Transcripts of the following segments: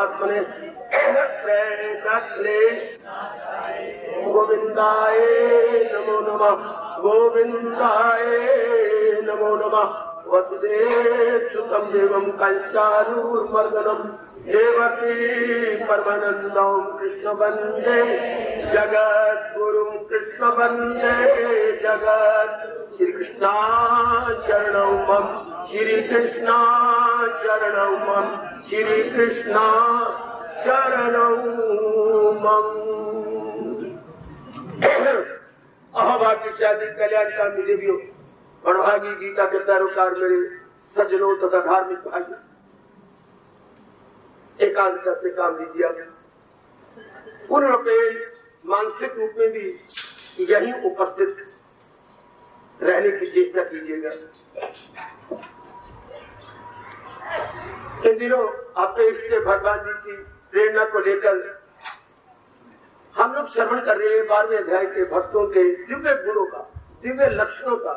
परमात्मने क्लेश गोविंदाय नमो नमः, गोविंदाय नमो नमः। वसुदेवसुतं देवं कंसारूर्मर्दनं देवकी परमानन्दं कृष्ण वन्दे जगद्गुरुं, कृष्ण वन्दे जगत्। श्री कृष्णा शरणं मम, श्री कृष्णा शरणं मम, श्री कृष्णा शरणं मम। अहभाग्य शादी कल्याण का मिले भी हो बड़भागी गीता के पैरोकार मेरे सज्जनों तथा धार्मिक भाई, एकांतता से काम लीजिए। पूर्ण रूपे मानसिक रूप में भी यही उपस्थित रहने की चेष्टा कीजिएगा। इन दिनों अपने इष्ट भगवान जी की प्रेरणा को लेकर हम लोग श्रवण कर रहे हैं 12वें अध्याय के भक्तों के दिव्य गुणों का, दिव्य लक्षणों का।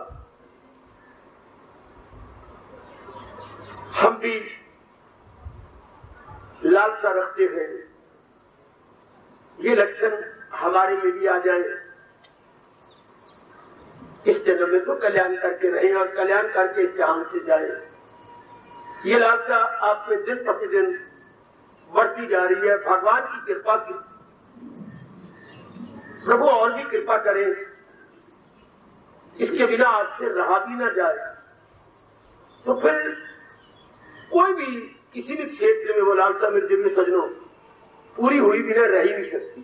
हम भी लालसा रखते हैं ये लक्षण हमारे में भी आ जाए। इस जन्म में तो कल्याण करके रहें और कल्याण करके इस जहां से जाए। ये लालसा आप में दिन प्रतिदिन बढ़ती जा रही है। भगवान की कृपा की प्रभु और भी कृपा करें, इसके बिना आपसे रहा भी ना जाए तो फिर कोई भी किसी भी क्षेत्र में वो लालसा मेरे दिल में सजनों पूरी हुई बिना रह ही नहीं सकती।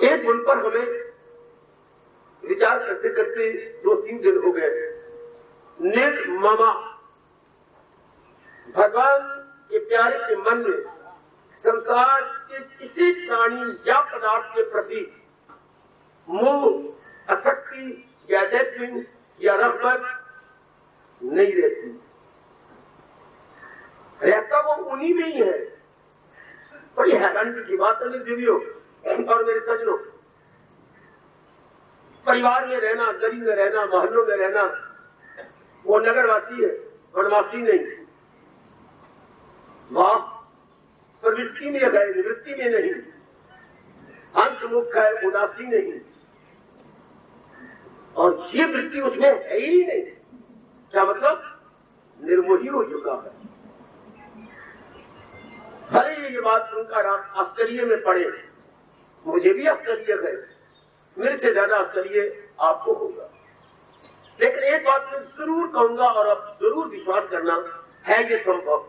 एक गुण पर हमें विचार करते करते 2-3 दिन हो गए। निर्ममा, भगवान के प्यारे के मन में संसार के किसी प्राणी या पदार्थ के प्रति मोह, आसक्ति या अटैचमेंट या रग़बत नहीं रहती। रहता वो उन्हीं में ही है। बड़ी हैरानी की बात है देवियों और मेरे सज्जनों, परिवार में रहना, गली में रहना, मोहल्लों में रहना, वो नगरवासी है, वनवासी नहीं। वाह, प्रवृत्ति में है, निवृत्ति में नहीं। अंशमुख है, उदासी नहीं। और ये वृत्ति उसमें है ही नहीं। क्या मतलब? निर्मोही हो चुका है। भले ये बात सुनकर आप आश्चर्य में पड़े, मुझे भी आश्चर्य है, मेरे से ज्यादा आश्चर्य आपको होगा। लेकिन एक बात मैं जरूर कहूंगा और आप जरूर विश्वास करना है, ये संभव।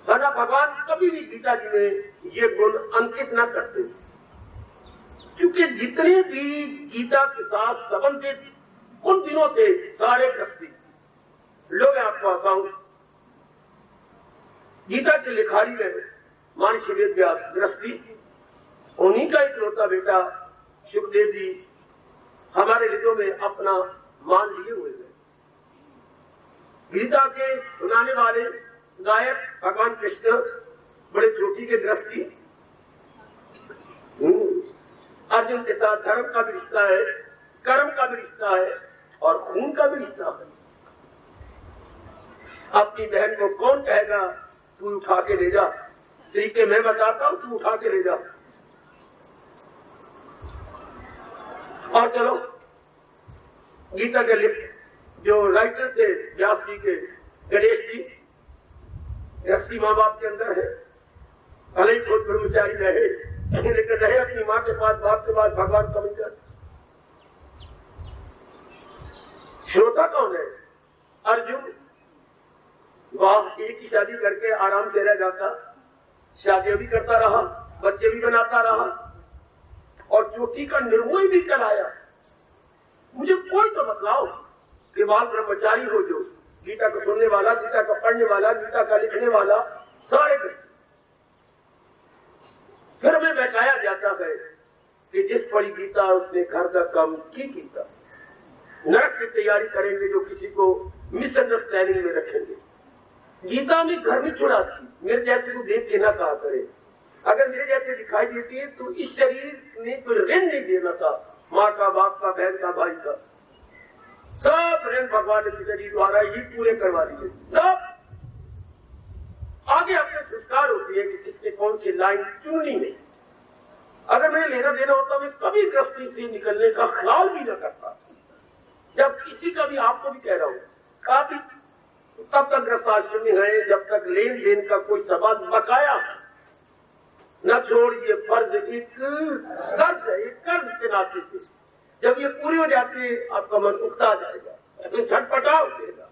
वरना भगवान कभी भी गीता जी में ये गुण अंकित न करते, क्योंकि जितने भी गीता के साथ संबंधित उन दिनों थे सारे गृहस्थी लोग, आपको आसाऊं, गीता के लिखारी में महर्षि वेदव्यास गृहस्थी, उन्हीं का इकलौता बेटा सुखदेव जी हमारे हृदयों में अपना मान लिए हुए हैं। गीता के सुनाने वाले गायक भगवान कृष्ण बड़े चोटी के गृहस्थी। अर्जुन के साथ धर्म का भी रिश्ता है, कर्म का भी रिश्ता है और खून का भी रिश्ता है। अपनी बहन को कौन कहेगा तू उठा के ले जा, तरीके मैं बताता हूं, तू उठा के ले जा। और चलो, गीता के जो राइटर थे व्यास जी के, गणेश जी, गृहस्थी माँ बाप के अंदर है, भले ही खुद ब्रह्मचारी रहे लेकिन रहे अपनी माँ के पास, बाप के पास भगवान समझकर। श्रोता कौन है? अर्जुन। वाह, एक ही शादी करके आराम से रह जाता, शादियां भी करता रहा, बच्चे भी बनाता रहा और चोटी का निर्मोही भी कराया। मुझे कोई तो बतलाओ कि बाल ब्रह्मचारी हो जो गीता को सुनने वाला, गीता को पढ़ने वाला, गीता का लिखने वाला, सारे फिर में बहकाया जाता है कि जिस पढ़ी गीता उसने घर का काम की गीता। नरक की तैयारी करेंगे जो किसी को मिसअंडरस्टैंडिंग में रखेंगे। गीता में घर में चुराती, मेरे जैसे को देख के ना कहा करे। अगर मेरे जैसे दिखाई देती है तो इस शरीर ने कोई ऋण नहीं देना था, माँ का, बाप का, बहन का, भाई का, सब ऋण भगवान ने शरीर द्वारा ही पूरे करवा दिए सब। आगे अपने संस्कार होती है कि किसने कौन सी लाइन चुननी नहीं। अगर मैं लेना देना होता मैं कभी गृहस्थी से निकलने का ख्याल भी न करता। जब किसी का भी, आपको भी कह रहा हूं, काफी तब तक गृहस्थाश्रम में है जब तक लेन देन का कोई संबंध बकाया न छोड़िए। फर्ज एक कर्ज है, एक कर्ज के नाते से जब ये पूरी हो जाती है आपका मन उठता जाएगा, तो झटपटा उठेगा।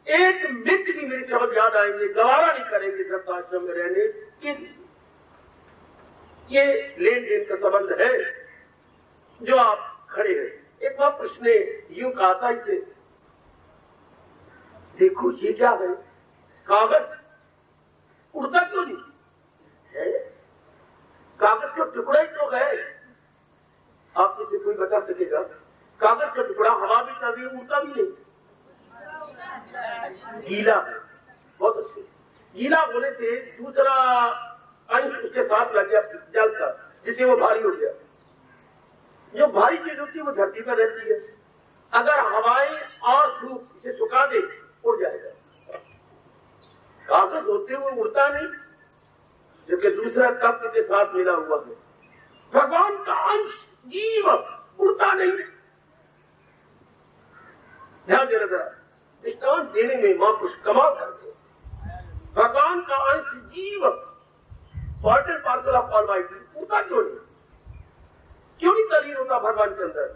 एक मिनट भी मेरी शब्द याद आएंगे, गवारा नहीं करेंगे गृहस्थाश्रम में रहने की। ये लेन देन का संबंध है जो आप खड़े हैं। एक बार उसने यूं कहा था इसे, देखो ये क्या है, कागज उड़ता क्यों नहीं है? कागज का टुकड़ा ही तो है। आप किसी कोई बता सकेगा? कागज का टुकड़ा हवा भी चल रही है, उड़ता भी नहीं, गीला है। बहुत अच्छे, गीला होने से दूसरा अंश उसके साथ लग गया जल का, जिससे वो भारी हो गया। जो भारी चीज होती है वो धरती पर रहती है, अगर हवाएं और धूप इसे सुखा दे उड़ जाएगा। कागज होते हुए उड़ता नहीं, जो कि दूसरा तत्व के साथ मिला हुआ है। भगवान का अंश जीव उड़ता नहीं। ध्यान देना जरा, दृष्टांत देने में मां कुछ कमाल करते। भगवान का अंश जीव, part and parcel of almighty, उड़ता क्यों नहीं? क्यों नहीं तलीन होता भगवान के अंदर?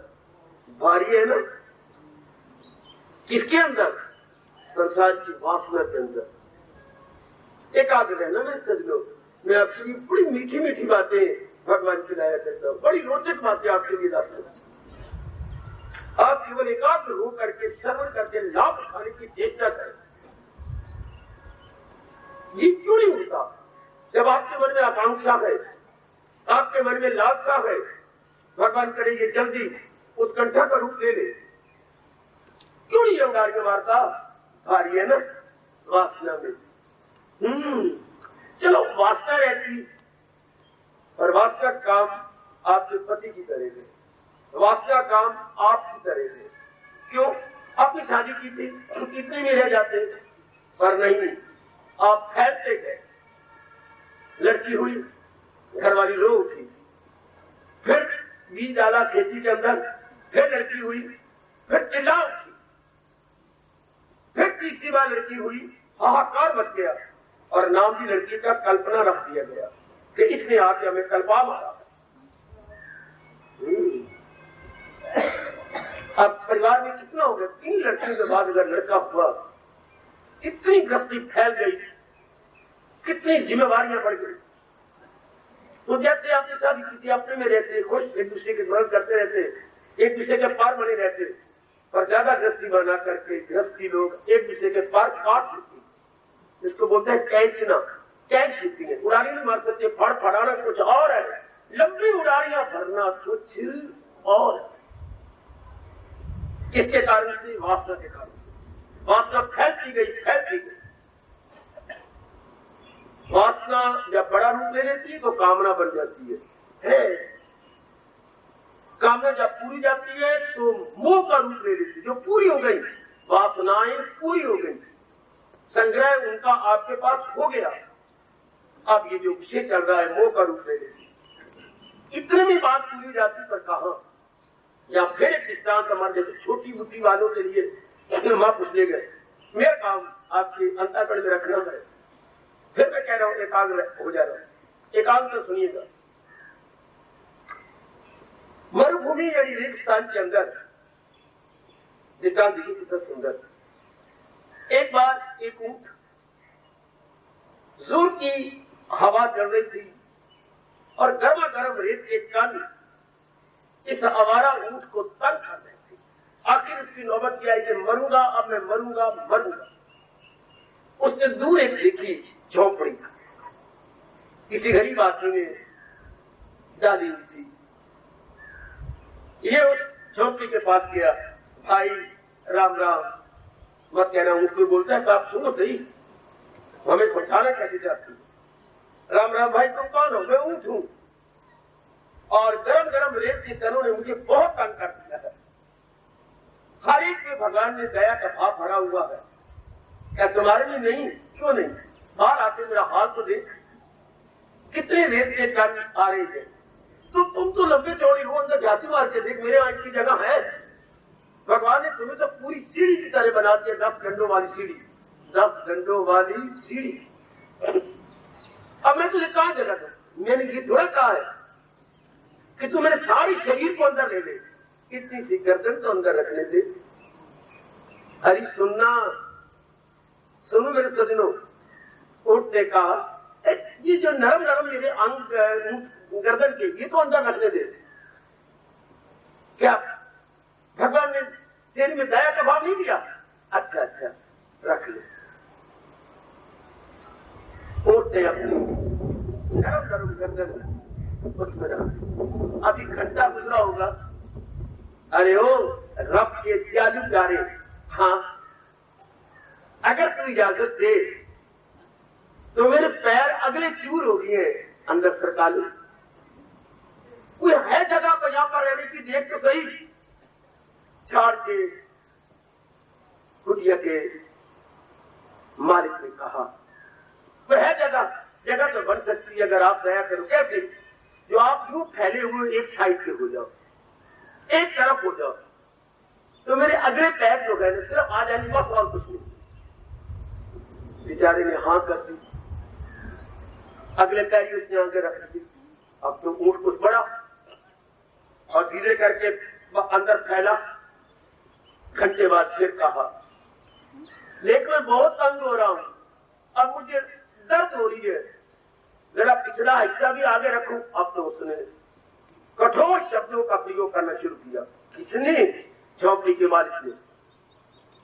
भारी है ना। किसके अंदर? संसार की वासना के अंदर। एकाग्र है ना। मैं सच लो, मैं आपके लिए बड़ी मीठी मीठी बातें भगवान की लाया करता हूं, बड़ी रोचक बातें आपके लिए लाता हूं। आप केवल एकाग्र हो करके श्रवण करके लाभ उठाने की चेष्टा करें। जीव क्यों नहीं उठता? जब आपके मन में आकांक्षा है, आपके मन में लालसा है, भगवान करे ये जल्दी उत्कंठा का रूप ले ले, क्यों नहीं उड़ा के मारता? भारी है ना वासना में। चलो वासना रहती, पर वासना काम आपके पति की करेंगे, वासना काम आपकी करेंगे। क्यों? आपने शादी की थी तो कितने में रह जाते, पर नहीं, आप फैलते गए। लड़की हुई, घरवाली रो उठी, फिर बीज डाला खेती के अंदर, फिर लड़की हुई, फिर चिल्ला उठी, फिर तीसरी बार लड़की हुई, हाहाकार मच गया और नाम की लड़की का कल्पना रख दिया गया कि इसने आके हमें कल्पा मारा। अब परिवार में कितना हो गया? 3 लड़कियों के बाद अगर लड़का हुआ, कितनी गृहस्थी फैल गई, कितनी जिम्मेवारियां बढ़ गई। तो जैसे आपने शादी की थी, अपने में रहते खुश, एक दूसरे की मदद करते रहते, एक दूसरे के पार बने रहते, पर ज्यादा गृहस्थी बना करके गृहस्थी लोग एक दूसरे के पार काट लेते, जिसको बोलते हैं कैंचना, कैंच लेती है। उड़ारी नहीं मार सकते, फड़ फड़ाना कुछ और है, लंबी उड़ारियां भरना कुछ और है। इसके कारण से, वासना के कारण से वासना फैलती गई, फैलती गई। वासना जब बड़ा रूप ले लेती है तो कामना बन जाती है। कामना जब पूरी जाती है तो मोह का रूप ले लेती है। जो पूरी हो गई, वासनाएं पूरी हो गई, संग्रह उनका आपके पास हो गया, अब ये जो विषय चल रहा है मोह का रूप ले लेती है। इतने में बात पूरी जाती, पर कहां? या फिर एक दृष्टांत हमारे जैसे छोटी बुद्धि वालों के लिए मां पूछ ले गए, मेरा काम आपके अंतःकरण में रखना है। फिर मैं कह रहा हूं एकाग्र हो जा रहा हूं। एकाग्र तो सुनिएगा। मरुभूमि यानी रेगिस्तान के अंदर दृष्टांत देखिए कितना सुंदर। एक बार एक ऊंट, जोर की हवा चल रही थी और गर्मा गर्म रेत के कण इस आवारा ऊंट को तंग कर रहे थे। आखिर उसकी नौबत की आई कि मरूंगा, अब मैं मरूंगा, मरूंगा। उसने दूर एक देखी झोपड़ी, किसी गरीब आदमी में डाली हुई थी। ये उस झोपड़ी के पास गया, भाई राम राम, मत कहना। ऊंट बोलता है, आप सुनो सही, हमें समझाना कैसे चाहती? राम राम भाई, तुम कौन हो? मैं ऊंट हूं और गरम गरम रेत के कणों ने मुझे बहुत तंग कर दिया है। हर एक में भगवान ने दया का भाव भरा हुआ है, क्या तुम्हारे लिए नहीं? क्यों नहीं? बाहर आते मेरा हाल तो देख, कितने रेत के कण आ रहे थे। तो तुम तो लंबे चौड़ी हो, अंदर जाती मार के देख, मेरे आंख की जगह है। भगवान ने तुम्हें तो पूरी सीढ़ी की तरह बना दिया, 10 डंडों वाली सीढ़ी, 10 डंडों वाली सीढ़ी। अब मैं तुझे कहां जगह दूं? मैंने ये थोड़ा कहा है कि तू मेरे सारी शरीर को अंदर ले ले, इतनी सी गर्दन तो अंदर रखने दे। अरे सुनना, सुनो मेरे सजनों, उठने का ये जो नरम नरम मेरे अंग गर्दन के, ये तो अंदर रखने दे। क्या भगवान ने तेरे में दया का भाव नहीं दिया? अच्छा अच्छा, रख ले। उठने अपनी नरम नरम गर्दन उसमें रख। अभी घंटा गुजरा होगा। अरे ओ रब के त्याजु प्यारे, हाँ अगर तू इजाजत दे तो मेरे पैर अगले चूर हो गए अंदर सरका लो। कोई है जगह पर यहां पर रहने की? देख तो सही। झाड़ के कुटिया के मालिक ने कहा, वह है जगह, जगह तो बन सकती है अगर आप दया करो। कैसे? जो आप यूं फैले हुए एक साइड पे हो जाओ, एक तरफ हो जाओ, तो मेरे अगले पैर जो गए सिर्फ आ जाने, बस और कुछ नहीं। बेचारे ने हाँ कर दी, अगले पैर ही उसने आगे रख दी। अब तो ऊंट कुछ बड़ा और धीरे करके अंदर फैला। घंटे बाद फिर कहा, लेकिन मैं बहुत तंग हो रहा हूं, अब मुझे दर्द हो रही है, जरा पिछला हिस्सा भी आगे रखूं। अब तो उसने कठोर शब्दों का प्रयोग करना शुरू किया। किसने? झोंपड़ी के मालिक ने।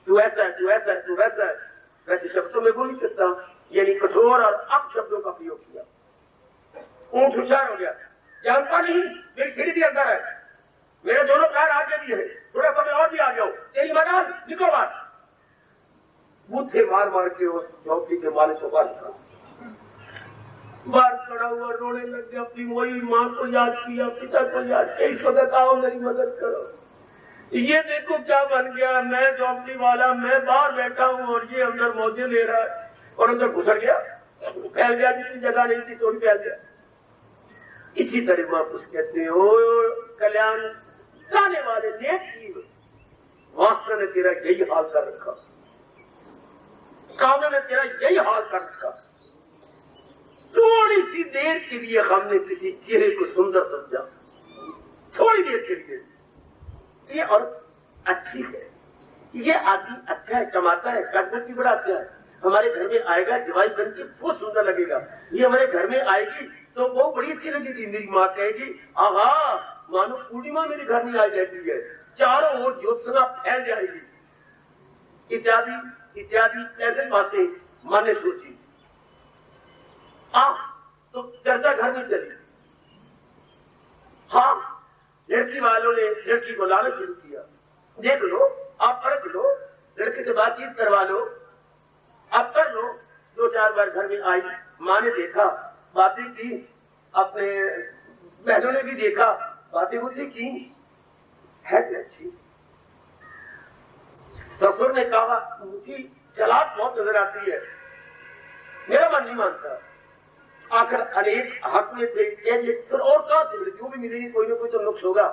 तू ऐसा है, तू ऐसा है, तू वैसा है। वैसे शब्दों में बोल नहीं सकता, यानी कठोर और अब शब्दों का प्रयोग किया। ऊंट होशियार हो गया, जानता नहीं मेरी सीढ़ी भी अंदर है, मेरे दोनों पैर आगे भी है, थोड़ा समय और भी आ जाओ, तेरी मजाल निको बात। बूथे मार मार के उस झोंपड़ी के मालिक को बाहर खड़ा हुआ रोने लग गया। अपनी वही माँ को याद किया, पिता को याद किया, इस वक्त आओ मेरी मदद करो। ये देखो क्या बन गया, मैं झोंपड़ी वाला, मैं बाहर बैठा हूँ और ये अंदर मौजे ले रहा है, और अंदर घुसर गया, फैल गया, जितनी जगह नहीं थी थोड़ी फैल गया। इसी तरह महापुरुष कहते हो, कल्याण चाहने वाले नेक जीव, वास्तव ने तेरा यही हाल कर रखा, कामों ने तेरा यही हाल कर रखा। थोड़ी सी देर के लिए हमने किसी चेहरे को सुंदर समझा, थोड़ी देर के लिए, ये और अच्छी है, ये आदमी अच्छा है, कमाता है, कदम भी बड़ा अच्छा है, हमारे घर में आएगा जवाई बन के बहुत सुंदर लगेगा। ये हमारे घर में आएगी तो वो बड़ी अच्छी लगेगी। मेरी माँ कहेगी, आहा मानो पूर्णिमा मेरे घर में आ जाती है, चारों ओर ज्योत्सना फैल जाएगी, इत्यादि इत्यादि ऐसे बातें माँ ने सोची। तो चर्चा घर में चली। हाँ, लड़की वालों ने लड़की को लाना शुरू किया, देख लो, आप परख लो, लड़के से बातचीत करवा लो, आप कर लो। 2-4 बार घर में आई, माँ ने देखा, बातें की, अपने बहनों ने भी देखा, बातें मुझे की, है अच्छी। ससुर ने कहा, मुझे चालाक बहुत नजर आती है, मेरा मन नहीं मानता। आखिर अनेक हक में थे, फिर और कहा थे, जो भी मिलेगी कोई ना कोई तो नुक्स होगा।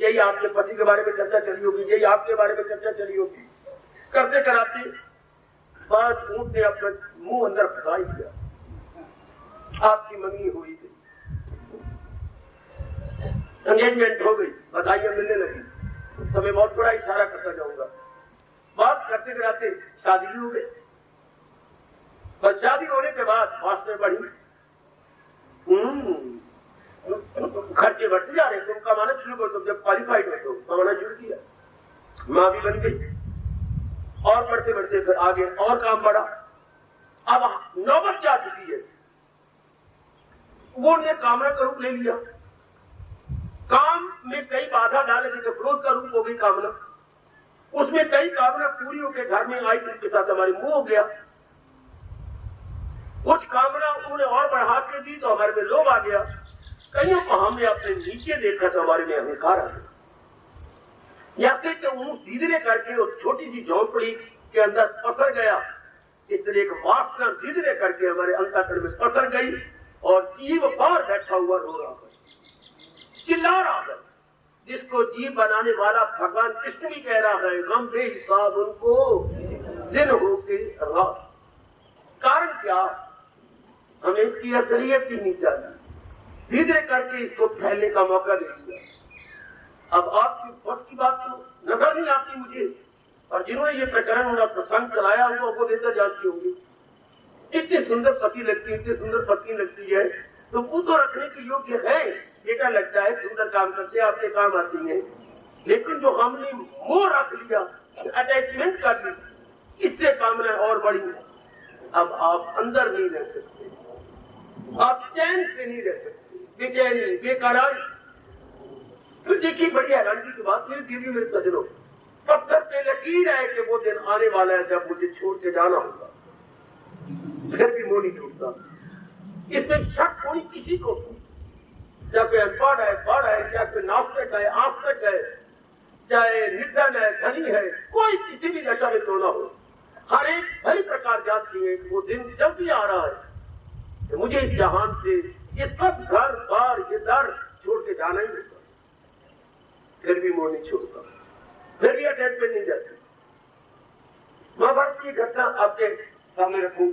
यही आपके पति के बारे में चर्चा चली होगी, यही आपके बारे में चर्चा चली होगी, करते कराते बस ऊंट ने अपना मुंह अंदर फंसाई दिया। आपकी मंगनी हुई थी, एंगेजमेंट हो गई, बधाइयां मिलने लगी। समय बहुत थोड़ा इशारा करता जाऊंगा, बात करते कराते शादी भी हो गई। पर शादी होने के बाद वास्तव में बढ़ी, खर्चे बढ़ते जा रहे, तुम कमाना शुरू कर दो, जब क्वालिफाइड हो तो कमाना शुरू किया, माँ भी बन गई, और बढ़ते बढ़ते फिर आगे और काम बढ़ा। अब नौबत जा चुकी है, वो ने कामना का रूप ले लिया, काम में कई बाधा डाले थे तो क्रोध का रूप हो गई कामना, उसमें कई कामना पूरी होकर घर में आई, उसके साथ हमारे मुंह हो गया। कुछ कामना उन्होंने और बढ़ा के दी तो हमारे में लोभ आ गया, कईयों को हमने अपने नीचे देखा तो हमारे में अहंकार आ गया। या फिर ऊंट धीरे करके वो छोटी सी झोंपड़ी के अंदर पसर गया, इसलिए एक वासना धीरे करके हमारे अंतःकरण में पसर गई और जीव बाहर बैठा हुआ रो रहा है, चिल्ला रहा है, जिसको जीव बनाने वाला भगवान कृष्ण भी कह रहा है, गम बेहिसाब उनको दिन हो के रात। कारण क्या? हमें इसकी असलियत ही नहीं चाहिए, धीरे करके इसको फैलने का मौका दे दिया। अब आपकी बस की बात तो नजर नहीं आती मुझे, और जिन्होंने ये प्रकरण और प्रसंग चलाया वो बेहतर जानती होंगी। इतनी सुंदर पति लगती है, इतनी सुंदर पत्नी लगती है, तो वो तो रखने के योग्य है, बेटा लगता है, सुंदर काम करते हैं, आपके काम आती है, लेकिन जो हमने मोह रख लिया, अटैचमेंट कर ली, इससे कामना और बड़ी है। अब आप अंदर नहीं रह सकते, आप चैन से नहीं रह सकते, बेचैनी बेकरारी। तो देखिए बड़ी हैरानी की बात, मेरी दीदी मेरे सजनों, पत्थर पे लकीर है कि वो दिन आने वाला है जब मुझे छोड़ के जाना होगा, फिर भी वो नहीं छूटता। इसमें शक होनी किसी को, चाहे कोई अनपढ़ है, पढ़ है, चाहे कोई नास्तिक है, आस्तिक है, चाहे निर्धन है, धनी है, कोई किसी भी दशा में तो ना हो, हर एक भली प्रकार जानती है कि वो दिन जब भी आ रहा है तो मुझे इस जहान से ये सब घर बार ये दर छोड़ के जाना ही होगा, फिर भी वो नहीं छोड़ता, फिर भी अटैचमेंट नहीं जाती। महाभारत की घटना आपके सामने रखूं।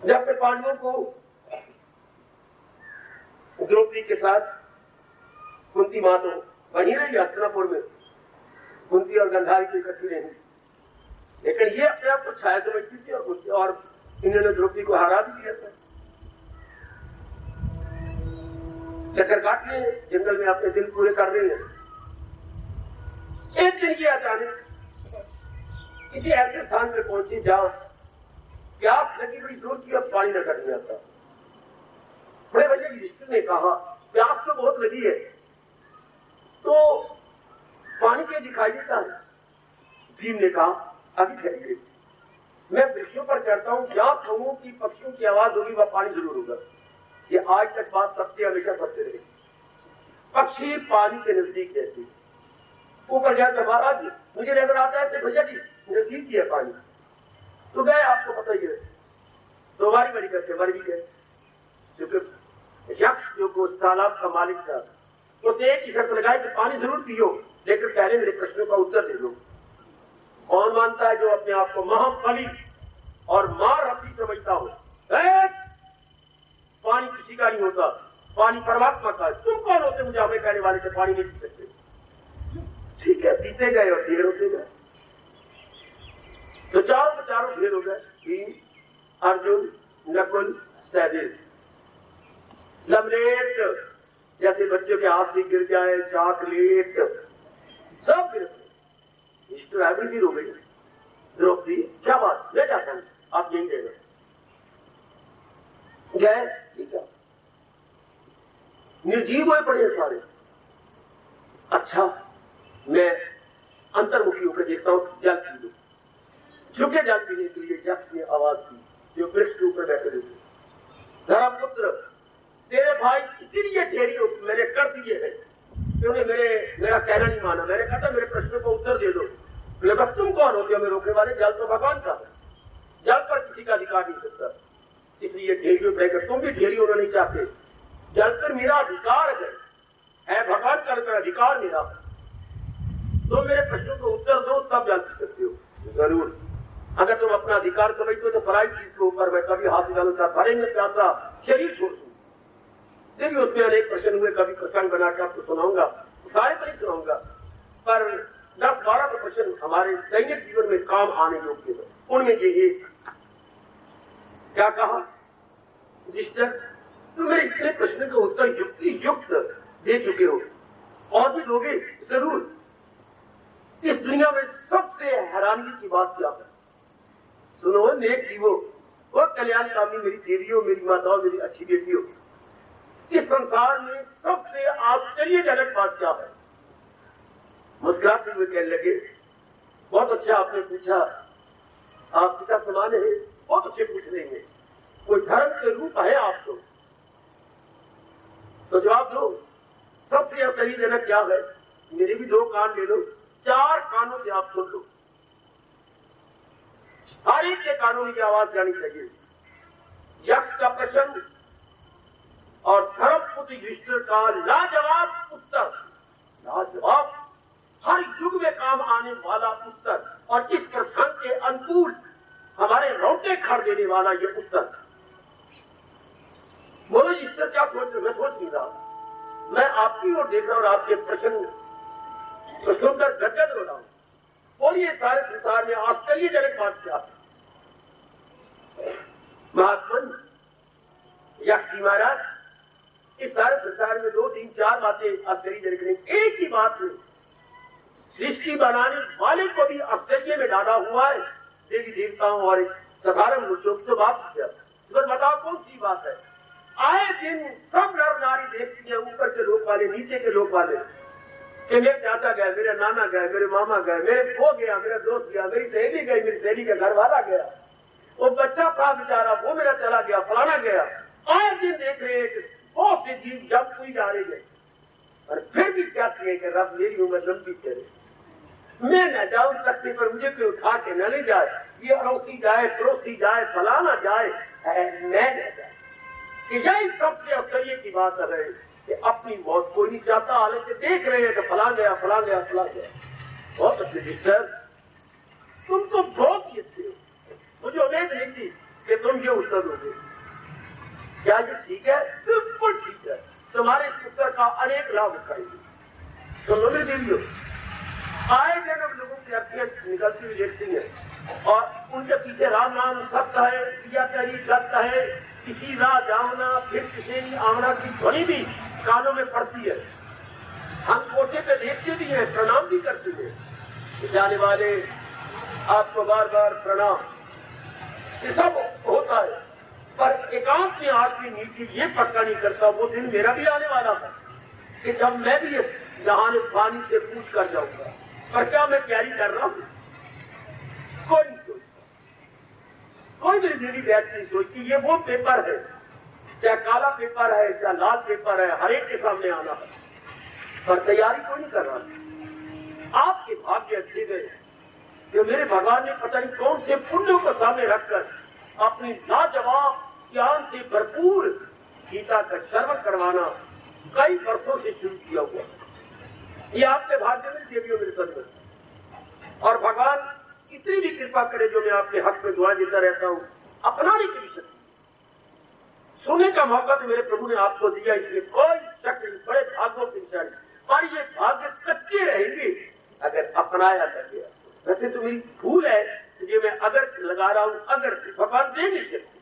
जब मैं पांडवों को द्रौपदी के साथ कुंती माँ तो वहीं रही हस्तिनापुर में, कुंती और गंधारी की इकट्ठी रही, लेकिन ये अपने आप को छाया समझती थी और इन्होंने द्रौपदी को हरा भी दिया था। चक्कर काट लिए जंगल में, अपने दिन पूरे कर रहे हैं। एक दिन ये अचानक किसी ऐसे स्थान पर पहुंची जहां प्यास लगी बड़ी जोर की, अब पानी नजर नहीं आता। बड़े भैया युधिष्ठिर ने कहा, प्यास तो बहुत लगी है, तो पानी क्या दिखाई देता है? भीम ने कहा, अभी ठहरिए, मैं वृक्षों पर चढ़ता हूं, जहां कौओं की पक्षियों की आवाज होगी वह पानी जरूर होगा। ये आज तक बात सत्य, हमेशा सत्य रही। पक्षी पानी के नजदीक रहते, ऊपर जाकर महाराज मुझे नजर आता है भैया जी नजदीक ही है पानी, तो गए, आपको पता ही है, तो बारी बारी करते मर भी गए, क्योंकि यक्ष जो को तालाब का मालिक था तो एक ही शर्त लगाई कि पानी जरूर पियो, लेकिन पहले मेरे प्रश्नों का उत्तर दे दो। कौन मानता है जो अपने आप को महाबली और मार हसी समझता हो? पानी किसी का नहीं होता, पानी परमात्मा का है। तुम कौन होते मुझे हमें कहने वाले थे पानी नहीं पी सकते? ठीक है, पीते गए और ढेर होते गए, तो चारों ढेर हो गए, भीम, अर्जुन, नकुल, सहदेव। लमलेट जैसे बच्चों के हाथ से गिर जाए, चॉकलेट सब गिर गए, भी रो गई। द्रौपदी, क्या बात, ले जाता हूं, आप यही देगा। गए, ठीक है, निर्जीव हुए पड़े सारे। अच्छा, मैं अंतर्मुखी होकर देखता हूं, जल पी लो। झुके जल पीने के लिए यक्ष ने आवाज दी, जो वृक्ष के ऊपर बैठे थे, धर्मपुत्र, तेरे भाई इसीलिए ढेरी मैंने कर दिए है, उन्होंने मेरा कहना नहीं माना। मैंने कहा था मेरे प्रश्न को उत्तर दे दो, लेकिन तुम कौन होते हो हमें रोकने वाले? जल तो भगवान का है, जल पर किसी का अधिकार नहीं सकता, इसलिए ढेरियों पर तुम भी ढेरी होना नहीं चाहते। जल पर मेरा अधिकार है भगवान का, लेकर अधिकार मेरा। तो मेरे प्रश्नों को उत्तर दो, तब जल पी सकते हो। जरूर, अगर तुम अपना अधिकार समझते हो तो पराई चीज के ऊपर मैं कभी हाथ डालता, भरेंगे प्यासा शरीर छोड़ दूं। देखिए उसमें अनेक प्रश्न हुए, कभी प्रसंग बनाकर आपको सुनाऊंगा, सारे तो नहीं सुनाऊंगा, पर 10-12 तो प्रश्न हमारे दैनिक जीवन में काम आने योग्य है। उनमें ये एक क्या कहा, युधिष्ठिर तुम मेरे इतने प्रश्न का उत्तर युक्ति युक्त दे चुके हो, और भी दोगे जरूर। इस दुनिया में सबसे हैरानी की बात क्या है? सुनो नेक जीवो और कल्याणकामी मेरी देवियों, मेरी माताओं, मेरी अच्छी बेटियों, इस संसार में सबसे आश्चर्यजनक बात क्या है? मुस्कुराते हुए कहने लगे, बहुत अच्छा आपने पूछा, आप पिता समान है, बहुत अच्छे पूछ रहे हैं, कोई धर्म के रूप है आपको? तो जवाब दो, सबसे आश्चर्यजनक क्या है? मेरे भी 2 कान ले लो, 4 कानों से आप सुन लो। हर एक के कानूनी की आवाज जानी चाहिए। यक्ष का प्रश्न और धर्मपुत्र युधिष्ठिर का लाजवाब उत्तर, लाजवाब, हर युग में काम आने वाला उत्तर, और इस प्रसंग के अनुकूल हमारे रोटे खड़ देने वाला ये उत्तर। बोलो युधिष्ठिर क्या सोच रहे? मैं सोच नहीं रहा, मैं आपकी ओर देख रहा हूं और आपके प्रश्न तो सुनकर गदगद हो रहा हूं। बोलिए सारे संसार में आश्चर्यजनक बात क्या है? महात्मन यक्ष जी महाराज, इस सारे संसार में 2, 3, 4 बातें आश्चर्यजनक नहीं, एक ही बात है सृष्टि बनाने वाले को भी आश्चर्य में डाला हुआ है। देवी देवताओं और साधारण मनुष्यों की तो बात किया, बताओ कौन सी बात है? आए दिन सब नर नारी देखती है, ऊपर के लोग वाले, नीचे के लोग वाले, कि मेरे चाचा गए, मेरे नाना गए, मेरे मामा गए, मेरे वो गया, मेरा दोस्त गया, मेरी सहेली गई, मेरी सहेली का घर वाला गया, वो बच्चा था बेचारा, वो मेरा चला गया, फलाना गया। आए दिन देख रहे हैं कि बहुत से जीव जब कोई जा रही है, और फिर भी कहती है कि रब मेरी उम्र लंबी करे, मैं न जाऊं तख्ते पर, मुझे कोई उठा के न ले जाए, ये अड़ोसी जाए, पड़ोसी जाए, फलाना जाए, मैं न जाए। कि यही सबसे आश्चर्य की बात है कि अपनी मौत कोई नहीं चाहता, हालांकि देख रहे हैं कि फला गया, फला गया, फला गया। बहुत अच्छे जी सर, तुम तो बहुत ही अच्छे हो, मुझे उम्मीद नहीं थी कि तुम ये उत्तर दोगे। क्या ये ठीक है? बिल्कुल ठीक है, तुम्हारे इस उत्तर का अनेक लाभ उठाएंगे। सुनो मेरी देवियों, आए दिन हम लोगों की अखियां निकलती हुई देखती हैं, और उनके पीछे राम नाम सत्य है, प्रिया तेरी सत्य है, किसी राह जावना फिर किसी नहीं आवना की ध्वनि भी कानों में पड़ती है। हम कोठे पे देखते भी हैं, प्रणाम भी करते हैं, जाने वाले आपको बार बार प्रणाम, ये सब होता है। पर एकांत में आदमी नीति ये पक्का नहीं करता, वो दिन मेरा भी आने वाला था कि जब मैं भी जहां पानी से पूछ कर जाऊंगा, पर क्या मैं तैयारी कर रहा हूं? कोई नहीं सोचता, कोई मेरी देवी बैठ नहीं सोचती। ये वो पेपर है, चाहे काला पेपर है, चाहे लाल पेपर है, हर एक के सामने आना है, पर तैयारी कोई नहीं कर रहा। आपके भाग्य अच्छे गए जो मेरे भगवान ने पता नहीं कौन से पुण्यों को सामने रखकर अपनी लाजवाब ज्ञान से भरपूर गीता का श्रवण करवाना कई वर्षों से शुरू किया हुआ। ये आपके भाग्य में देवियों मेरे सदस्य, और भगवान कितनी भी कृपा करे जो मैं आपके हक में दुआ देता रहता हूं, अपनाने की भी शक्ति, सोने का मौका तो मेरे प्रभु ने आपको दिया, इसलिए कोई शक नहीं, बड़े भाग्यों की निशानी। पर ये भाग्य कच्चे रहेंगे अगर अपनाया न गया। वैसे तो मेरी भूल है कि मैं अगर लगा रहा हूं, अगर भगवान दे नहीं सकते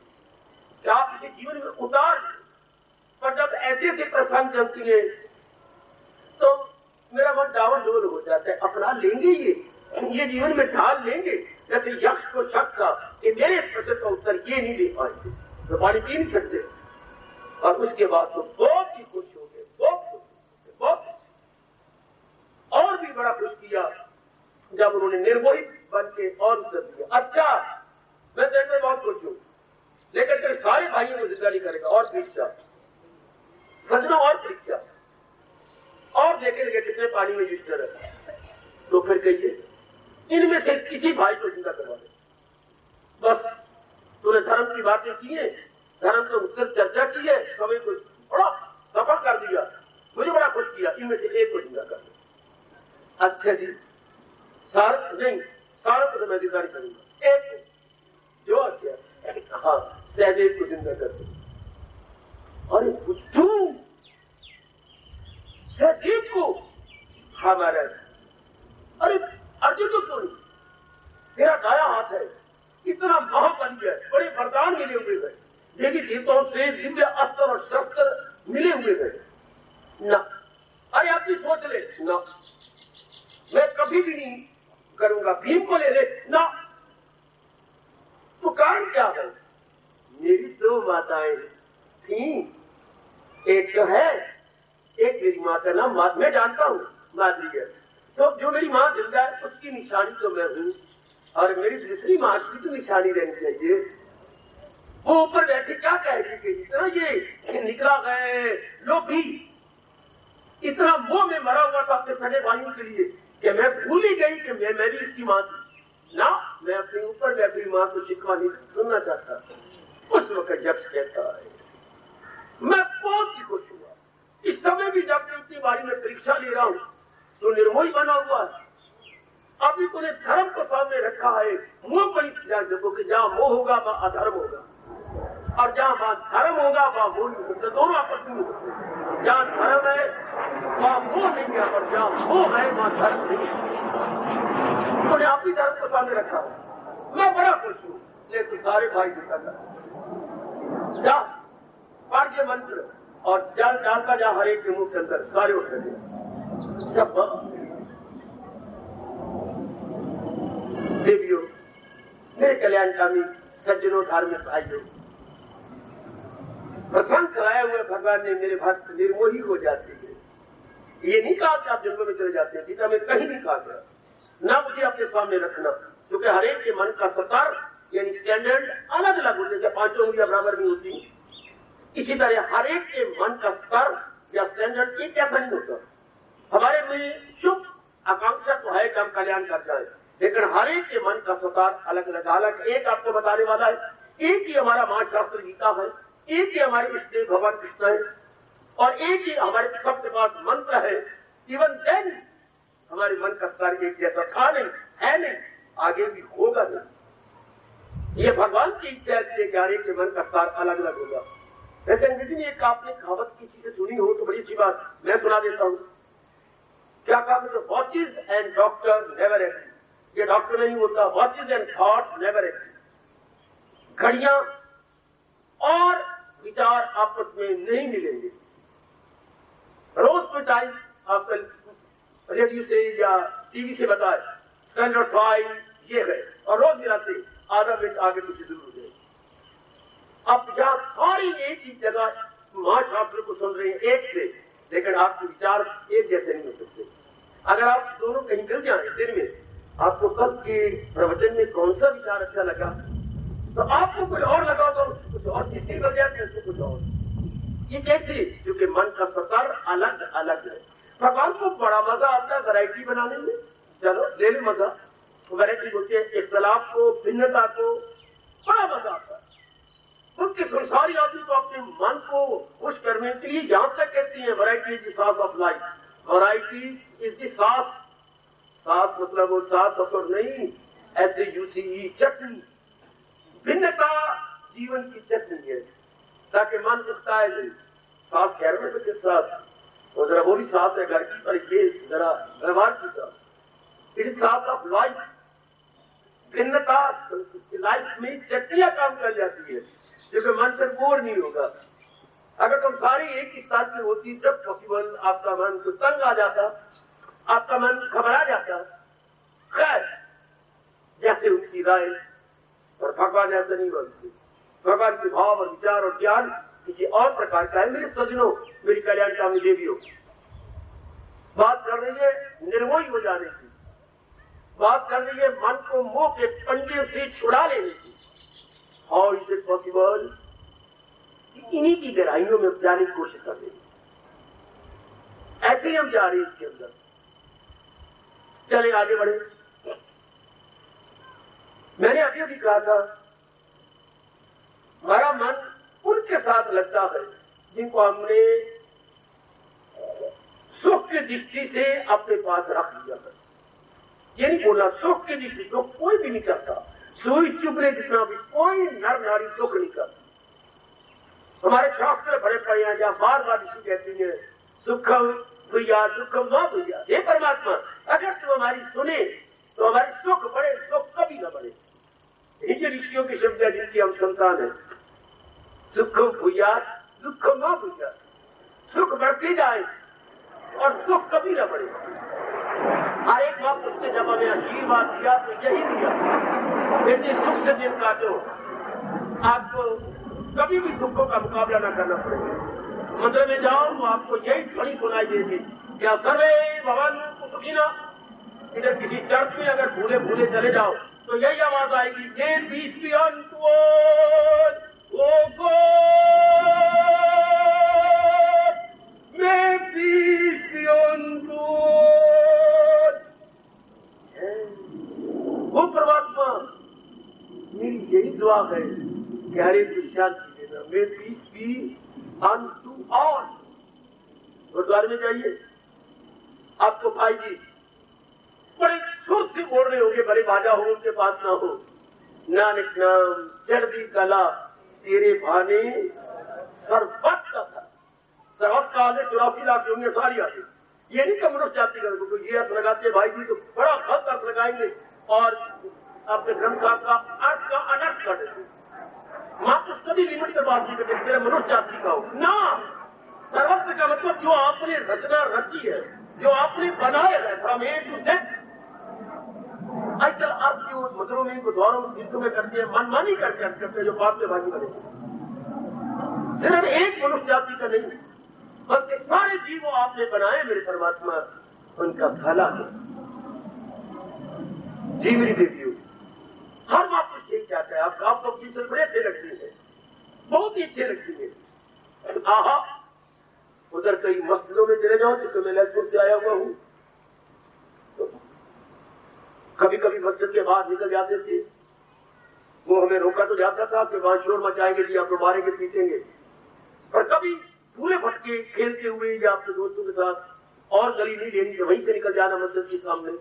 कि आप इसे जीवन में उतार, पर जब ऐसे ऐसे प्रसंग चलती है तो मेरा मन डावन डोल हो जाता है। अपना लेंगे ये जीवन में ढाल लेंगे, जैसे यक्ष को शक था कि मेरे प्रश्न का उत्तर ये नहीं दे पाएंगे तो पानी पी नहीं सकते, और उसके बाद तो बहुत ही खुश हो गए, बहुत खुश, बहुत। और भी बड़ा खुश किया जब उन्होंने निर्मोहित बन के और उत्तर दिया। अच्छा, मैं तेरे में बहुत खुश हूं, लेकिन तेरे सारे भाइयों को जिंदा नहीं करेगा, और परीक्षा सजना, और परीक्षा, और देखेंगे कितने पानी में युद्ध है। तो फिर कहिए इनमें से किसी भाई को जिंदा करवा दे, बस। तूने धर्म की बातें की है, धर्म तो मुझसे चर्चा की है, सभी को बड़ा सफल कर दिया, मुझे बड़ा खुश किया, इनमें से एक को जिंदा कर दे। अच्छा जी, सारों को तो मैं जिंदा नहीं करूंगा, एक को, जो अच्छा, हाँ, सहदेव को जिंदा कर दे। अरे बुद्धू, सहदेव को? हाँ महाराज। अरे अर्जुन को क्यों नहीं? तेरा दाया हाथ है, इतना महाबली है, बड़े वरदान मिले हुए गए, देवी देवताओं से दिव्य अस्त्र और शस्त्र मिले हुए गए ना। अरे आप भी सोच ले ना, मैं कभी भी नहीं करूंगा, भीम को ले ले ना। तो कारण क्या है? मेरी 2 माताएं थी, एक तो है, एक मेरी माँ का नाम मैं जानता हूँ माधुरी है, तो जो मेरी माँ जिंदा है उसकी निशानी तो मैं हूँ, और मेरी दूसरी माँ की तो निशानी रहनी चाहिए। वो ऊपर बैठे क्या कहेगी कि इतना ये निकला गए लोभी, इतना मोह में मरा हुआ था अपने सगे भाइयों के लिए कि मैं भूल ही गई कि मैं भी इसकी माँ थी। ना, मैं अपने ऊपर बैठी माँ को शिकवा नहीं सुनना चाहता। उस वक्त यक्ष कहता है, मैं बहुत ही खुश हुआ। इस समय भी जब मैं इतनी बारी में परीक्षा ले रहा हूं तो निर्मोही बना हुआ है। अभी तूने धर्म को सामने रखा है, मोह पर देखो कि जहां मोह होगा वहां अधर्म होगा, और जहां धर्म होगा वहां मोह नहीं होगा। दोनों आपस में होते। जहां धर्म है वहां मोह नहीं है, और जहां मोह है वहां धर्म नहीं है। तूने आप ही धर्म को सामने रखा है, मैं बड़ा खुश हूं। लेकिन सारे भाई देखा कर जा पढ़ के मंत्र और जान का जा हर एक के मुंह के अंदर सारे उठ गए सब। देवियों, मेरे कल्याणकामी सज्जनों, धार्मिक भाइयों, प्रसन्न कराए हुए भगवान ने मेरे भक्त निर्मोही हो जाते हैं। ये नहीं कहा कि आप जंगल में चले जाते हैं, गीता में कहीं नहीं कहा गया ना मुझे अपने सामने रखना, क्योंकि हर एक के मन का स्तर यानी स्टैंडर्ड अलग अलग होते हैं। पांचों उंगलियां बराबर नहीं होती, इसी तरह हर एक के मन का स्तर या स्टैंडर्ड एक ऐसा नहीं होता। हमारे में शुभ आकांक्षा तो है कि हम कल्याण कर जाए, लेकिन हर एक के मन का स्तर अलग अलग। हालांकि एक आपको बताने वाला है, एक ही हमारा महाशास्त्र गीता है, एक ही हमारे इष्ट भगवान कृष्ण है, और एक ही हमारे सबके पास मंत्र है। इवन देन हमारे मन का स्तर एक जैसा था नहीं, है नहीं, आगे भी होगा नहीं। ये भगवान की इच्छा है कि हर एक के मन का स्तर अलग अलग होगा। वैसे अंग्रेजी में एक आपने कहावत किसी से सुनी हो तो बड़ी अच्छी बात, मैं सुना देता हूँ। क्या कहा? Watches and doctor never agree. ये डॉक्टर नहीं होता, watches and thought never agree. घड़ियां और विचार आपस में नहीं मिलेंगे। रोज पे टाइम आप रेडियो से या टीवी से बताए स्टैंडर्ड टाइम ये है, और रोज मिलाते आधा मिनट आगे पीछे जरूर हो जाए। अब जहां सारी एक ही जगह महाशास्त्र को सुन रहे हैं एक से, लेकिन आपके विचार एक जैसे नहीं हो सकते। अगर आप दोनों कहीं मिल जाए दिन में, आपको कल के प्रवचन में कौन सा विचार अच्छा लगा तो आपको कुछ और लगा तो कुछ और, किसकी मिल जाती है कुछ और। ये कैसे? क्योंकि मन का स्तर अलग अलग है। भगवान को बड़ा मजा आता है वैरायटी बनाने में। चलो ले लो मजा, वैरायटी बोलते हैं, इख्तलाफ को, भिन्नता को बड़ा मजा आता है। उनके संसारी आदमी तो अपने मन को खुश करने के लिए यहां तक कहती है variety is the sauce of life. Variety is the sauce. Sauce मतलब वो सॉस और नहीं, ऐसे यूसी चटनी। भिन्नता जीवन की चटनी है, ताकि मन उठता है नहीं। सांस कह रहे हैं सांस, और जरा वो भी सांस है घर की, पर ये जरा व्यवहार की सांस। इस सांस ऑफ लाइफ, भिन्नता लाइफ में चटनियां काम कर जाती है, क्योंकि मन से बोर नहीं होगा। अगर तुम सारी एक ही साथ में होती जब पॉसिबल, आपका मन तो तंग आ जाता, आपका मन घबरा जाता। खैर, जैसे उनकी राय, और भगवान ऐसा नहीं बोलते। भगवान के भाव और विचार और ज्ञान किसी और प्रकार का है। मेरे सज्जनों, मेरी कल्याणकामी देवियों, बात कर रही है निर्मोही हो जाने की, बात कर रही है मन को मोह के पंजे से छुड़ा लेने की। How is it possible? इन्हीं की गहराइयों में जाने की कोशिश कर रहे हैं। ऐसे ही हम जा रहे हैं इसके अंदर। चले आगे बढ़े। मैंने अभी अभी कहा था, हमारा मन उनके साथ लगता है जिनको हमने सुख की दृष्टि से अपने पास रख लिया है। ये नहीं बोला सुख की दृष्टि तो कोई भी नहीं करता। सुई चुभने जितना भी कोई नर नारी सुख नहीं करता। हमारे शास्त्र भरे पड़े हैं, जहां बार बार ऋषि कहती है सुखम भैया दुखम मां भैया। हे परमात्मा, अगर तू हमारी सुने तो हमारे सुख बढ़े, सुख कभी न बढ़े। ये ऋषियों की शब्द है जिनकी हम संतान है। सुखम भैया दुखम मां भैया। सुख बढ़ते जाए और दुख कभी न बढ़े। हर एक बात उसने जब हमें आशीर्वाद दिया तो यही दिया, बेटे सुख से दिन काटो, आपको कभी भी दुखों का मुकाबला न करना पड़ेगा। मंदिर में जाओ तो आपको यही ध्वनि सुनाई देगी, क्या सर्वे भगवान को सुखीना। इधर किसी चर्च में अगर भूले भूले चले जाओ तो यही आवाज आएगी, may peace be unto all, oh God, may peace be unto all। वो प्रवाद दुआ है कि हर एक को शांति देना। May peace be unto all. गुरुद्वारे में जाइए, आपको भाई जी बड़े सुर से बोल रहे होंगे, बड़े बाजा हो उनके पास ना हो, नानक नाम चढ़दी कला तेरे भाने सर्वत का था। सर्वत का आगे 84 लाख होंगे सारी आगे। ये नहीं कम्युनिस्ट जाति का तो ये अर्थ लगाते भाई जी तो बड़ा गलत अर्थ लगाएंगे और अपने ग्रंथ साहब का अर्थ का अनर्थ कर देते। मां तो कभी लिमिट की बात नहीं करते मेरा मनुष्य जाति का हो ना। सर्वत्र का मतलब जो आपने रचना रची है, जो आपने बनाया है फ्रॉम ए टू जेड। आजकल आपके मंदिरों में गुरुद्वारों में तीर्थों में करते हैं, मनमानी करते हैं जो बात में बाजी बने। सिर्फ एक मनुष्य जाति का नहीं बल्कि सारे जीवों आपने बनाए मेरे परमात्मा, उनका भला है। जीवनी देवी हर बात कुछ यही चाहता है। आपको अपनी बड़े अच्छे लगते हैं, बहुत ही अच्छे लगते हैं। आहा उधर कई मस्जिदों में चले जाओ तो मैं लखनऊ से आया हुआ हूं, तो कभी कभी मस्जिद के बाहर निकल जाते थे, वो हमें रोका तो जाता था कि वहां शोर मचाएंगे जी आपको मारेंगे पीटेंगे। और कभी पूरे भटके खेलते हुए या अपने दोस्तों के साथ और गली नहीं लेनी, वहीं से निकल जाना मस्जिद के सामने।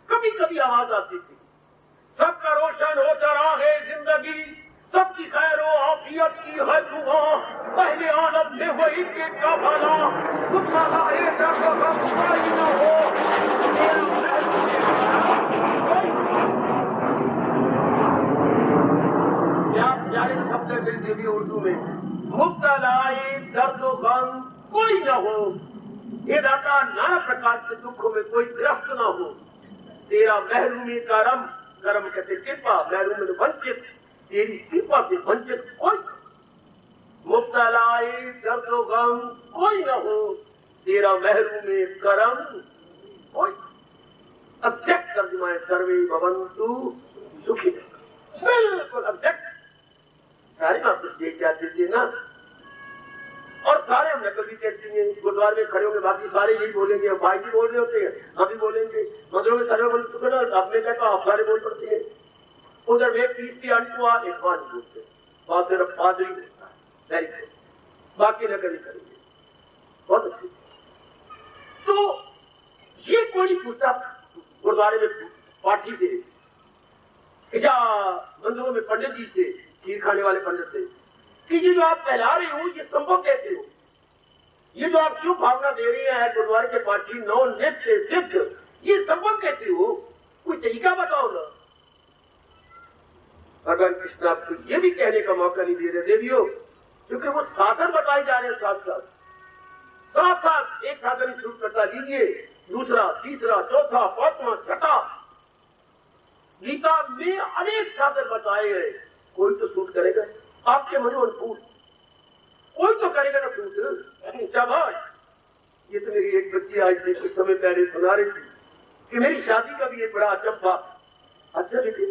कभी कभी आवाज आती थी, सबका रोशन हो चला है जिंदगी, सबकी खैर हो आफियत की है दुआ, पहले आलम में वही के का भला, तुम लाए दर्द गम न हो। क्या प्यारे शब्द है मेरी देवी उर्दू में, मुब्तलाए दर्द गम कोई न हो। ये दाता नाना प्रकार के दुखों में कोई ग्रस्त न हो। तेरा महरूमी करम, करम कहते कृपा, महरूम में वंचित, तेरी कृपा से वंचित कोई। मुब्तलाए दर्द गम कोई न हो, तेरा महरूम करम कोई। एब्जेक्ट तर्जुमा है सर्वे भवन्तु सुखी। बिल्कुल एब्जेक्ट। सारे आप कुछ देख जाते थे ना, और सारे हम नकल भी कहते हैं। गुरुद्वारे में खड़े होंगे बाकी सारे यही बोलेंगे, भाई जी बोल रहे होते हैं, हम भी बोलेंगे। मंदिरों में सारे बोल चुके ना, आपने कहता आप सारे बोल पड़ते हैं। उधर वे पीस की अंटुआ इरफान बोलते, वहां सिर्फ पादरी बोलता है, वेरी गुड, बाकी नकल नहीं करेंगे, बहुत अच्छी। तो ये कोई पूछता गुरुद्वारे में पाठी से या मंदिरों में पंडित जी से, खीर खाने वाले पंडित से, कि ये जो आप फैला रहे हो ये संभव कैसे हो? ये जो आप शुभ भावना दे रही है गुरुद्वारे के पाठी नौ नित्य सिद्ध, ये संभव कैसे हो? कोई तरीका बताओ ना। भगवान कृष्ण आपको ये भी कहने का मौका नहीं दे रहे देवियों, क्योंकि वो साधन बताए जा रहे हैं साथ साथ एक साधन शुरू करता लीजिए, दूसरा, तीसरा, चौथा, पांचवा, छठा। गीता में अनेक साधन बताए गए, कोई तो सूट करेगा आपके मनो अनुकूल, कोई तो करेगा ना सूट। शाबाश। ये तो मेरी एक बच्ची आज से कुछ समय पहले सुना रही थी कि मेरी शादी का भी एक बड़ा अचंभा। अच्छा बेटे,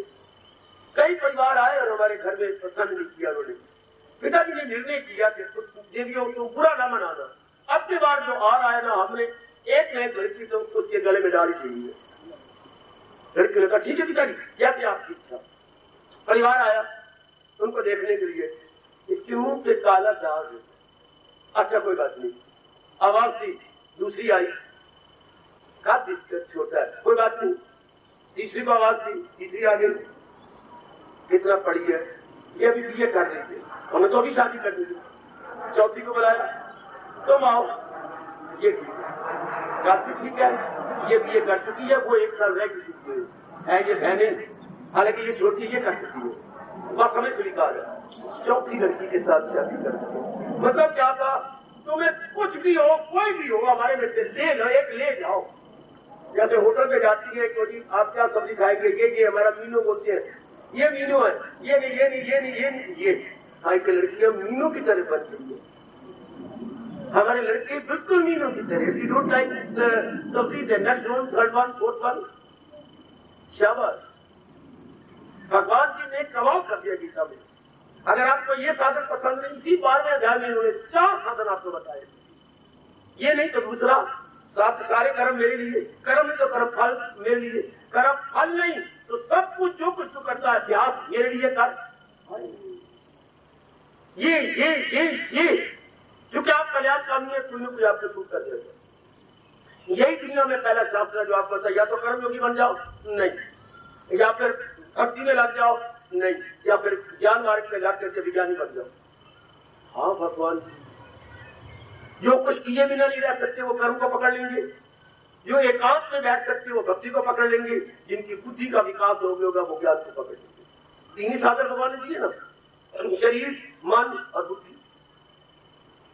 कई परिवार आए और हमारे घर में पसंद नहीं किया उन्होंने। पिताजी ने निर्णय किया कि देवियों को बुरा ना मनाना, अब के बाद जो आ रहा है ना, हमने एक नए लड़की तो उसके गले में डाली चाहिए। लड़की ने कहा ठीक है पिताजी, जैसे आपकी इच्छा। परिवार आया उनको देखने के लिए, इसके मुंह पे काला दाग है। अच्छा कोई बात नहीं, आवाज दी, दूसरी आई, कहा दिक्कत छोटा है, कोई बात नहीं। तीसरी को आवाज दी, तीसरी आ गई, कितना पड़ी है, ये अभी बीए कर रही थी, हमें तो अभी शादी कर दी थी। चौथी को बुलाया, तुम आओ, ये ठीक है, काफी ठीक है, ये बीए कर चुकी है, वो एक साल रह चुकी है, ये बहनें, हालांकि ये छोटी ये कर चुकी है, बस हमें स्वीकार है। चौथी लड़की के साथ शादी कर दी। मतलब क्या था, तुम्हें कुछ भी हो, कोई भी हो, हमारे में से ले लो, एक ले जाओ। जैसे होटल में जाती है, क्योंकि आप क्या सब्जी खाएंगे, ये हमारा मीनू बोलते हैं, ये मीनू है, ये नहीं, ये नहीं, ये नहीं, ये नहीं, ये भाई की लड़कियां मीनू की तरह बन रही है। हमारे लड़के बिल्कुल मीनू की तरह, यू डोंट लाइक सब्जी, next one, third one, fourth one. शाबाश, भगवान जी ने कमाल कर दिया गीता में। अगर आपको ये साधन पसंद नहीं, इसी बार में अध्याय में उन्होंने 4 साधन आपको बताए, ये नहीं तो दूसरा, सारे कर्म मेरे लिए, कर्म नहीं तो कर्म फल मेरे लिए, कर्म फल नहीं तो सब कुछ जो कुछ तू करता है अभ्यास मेरे लिए कर। ये चूंकि आप कल्याण कामी है, कोई ना कोई आपको छूट कर देगा। यही दुनिया में पहला शास्त्र है जो आपको बताया, या तो कर्मयोगी बन जाओ, नहीं, या फिर भक्ति में लग जाओ, नहीं, या फिर ज्ञान मार्ग में लग करके विज्ञानी बन जाओ। हाँ भगवान, जो कुछ किए बिना नहीं रह सकते वो कर्म को पकड़ लेंगे, जो एकांत में बैठ सकते वो भक्ति को पकड़ लेंगे, जिनकी बुद्धि का विकास हो गया होगा वो ज्ञान को पकड़ लेंगे। तीन ही साधन भगवान ने दिए ना, शरीर, मन और बुद्धि।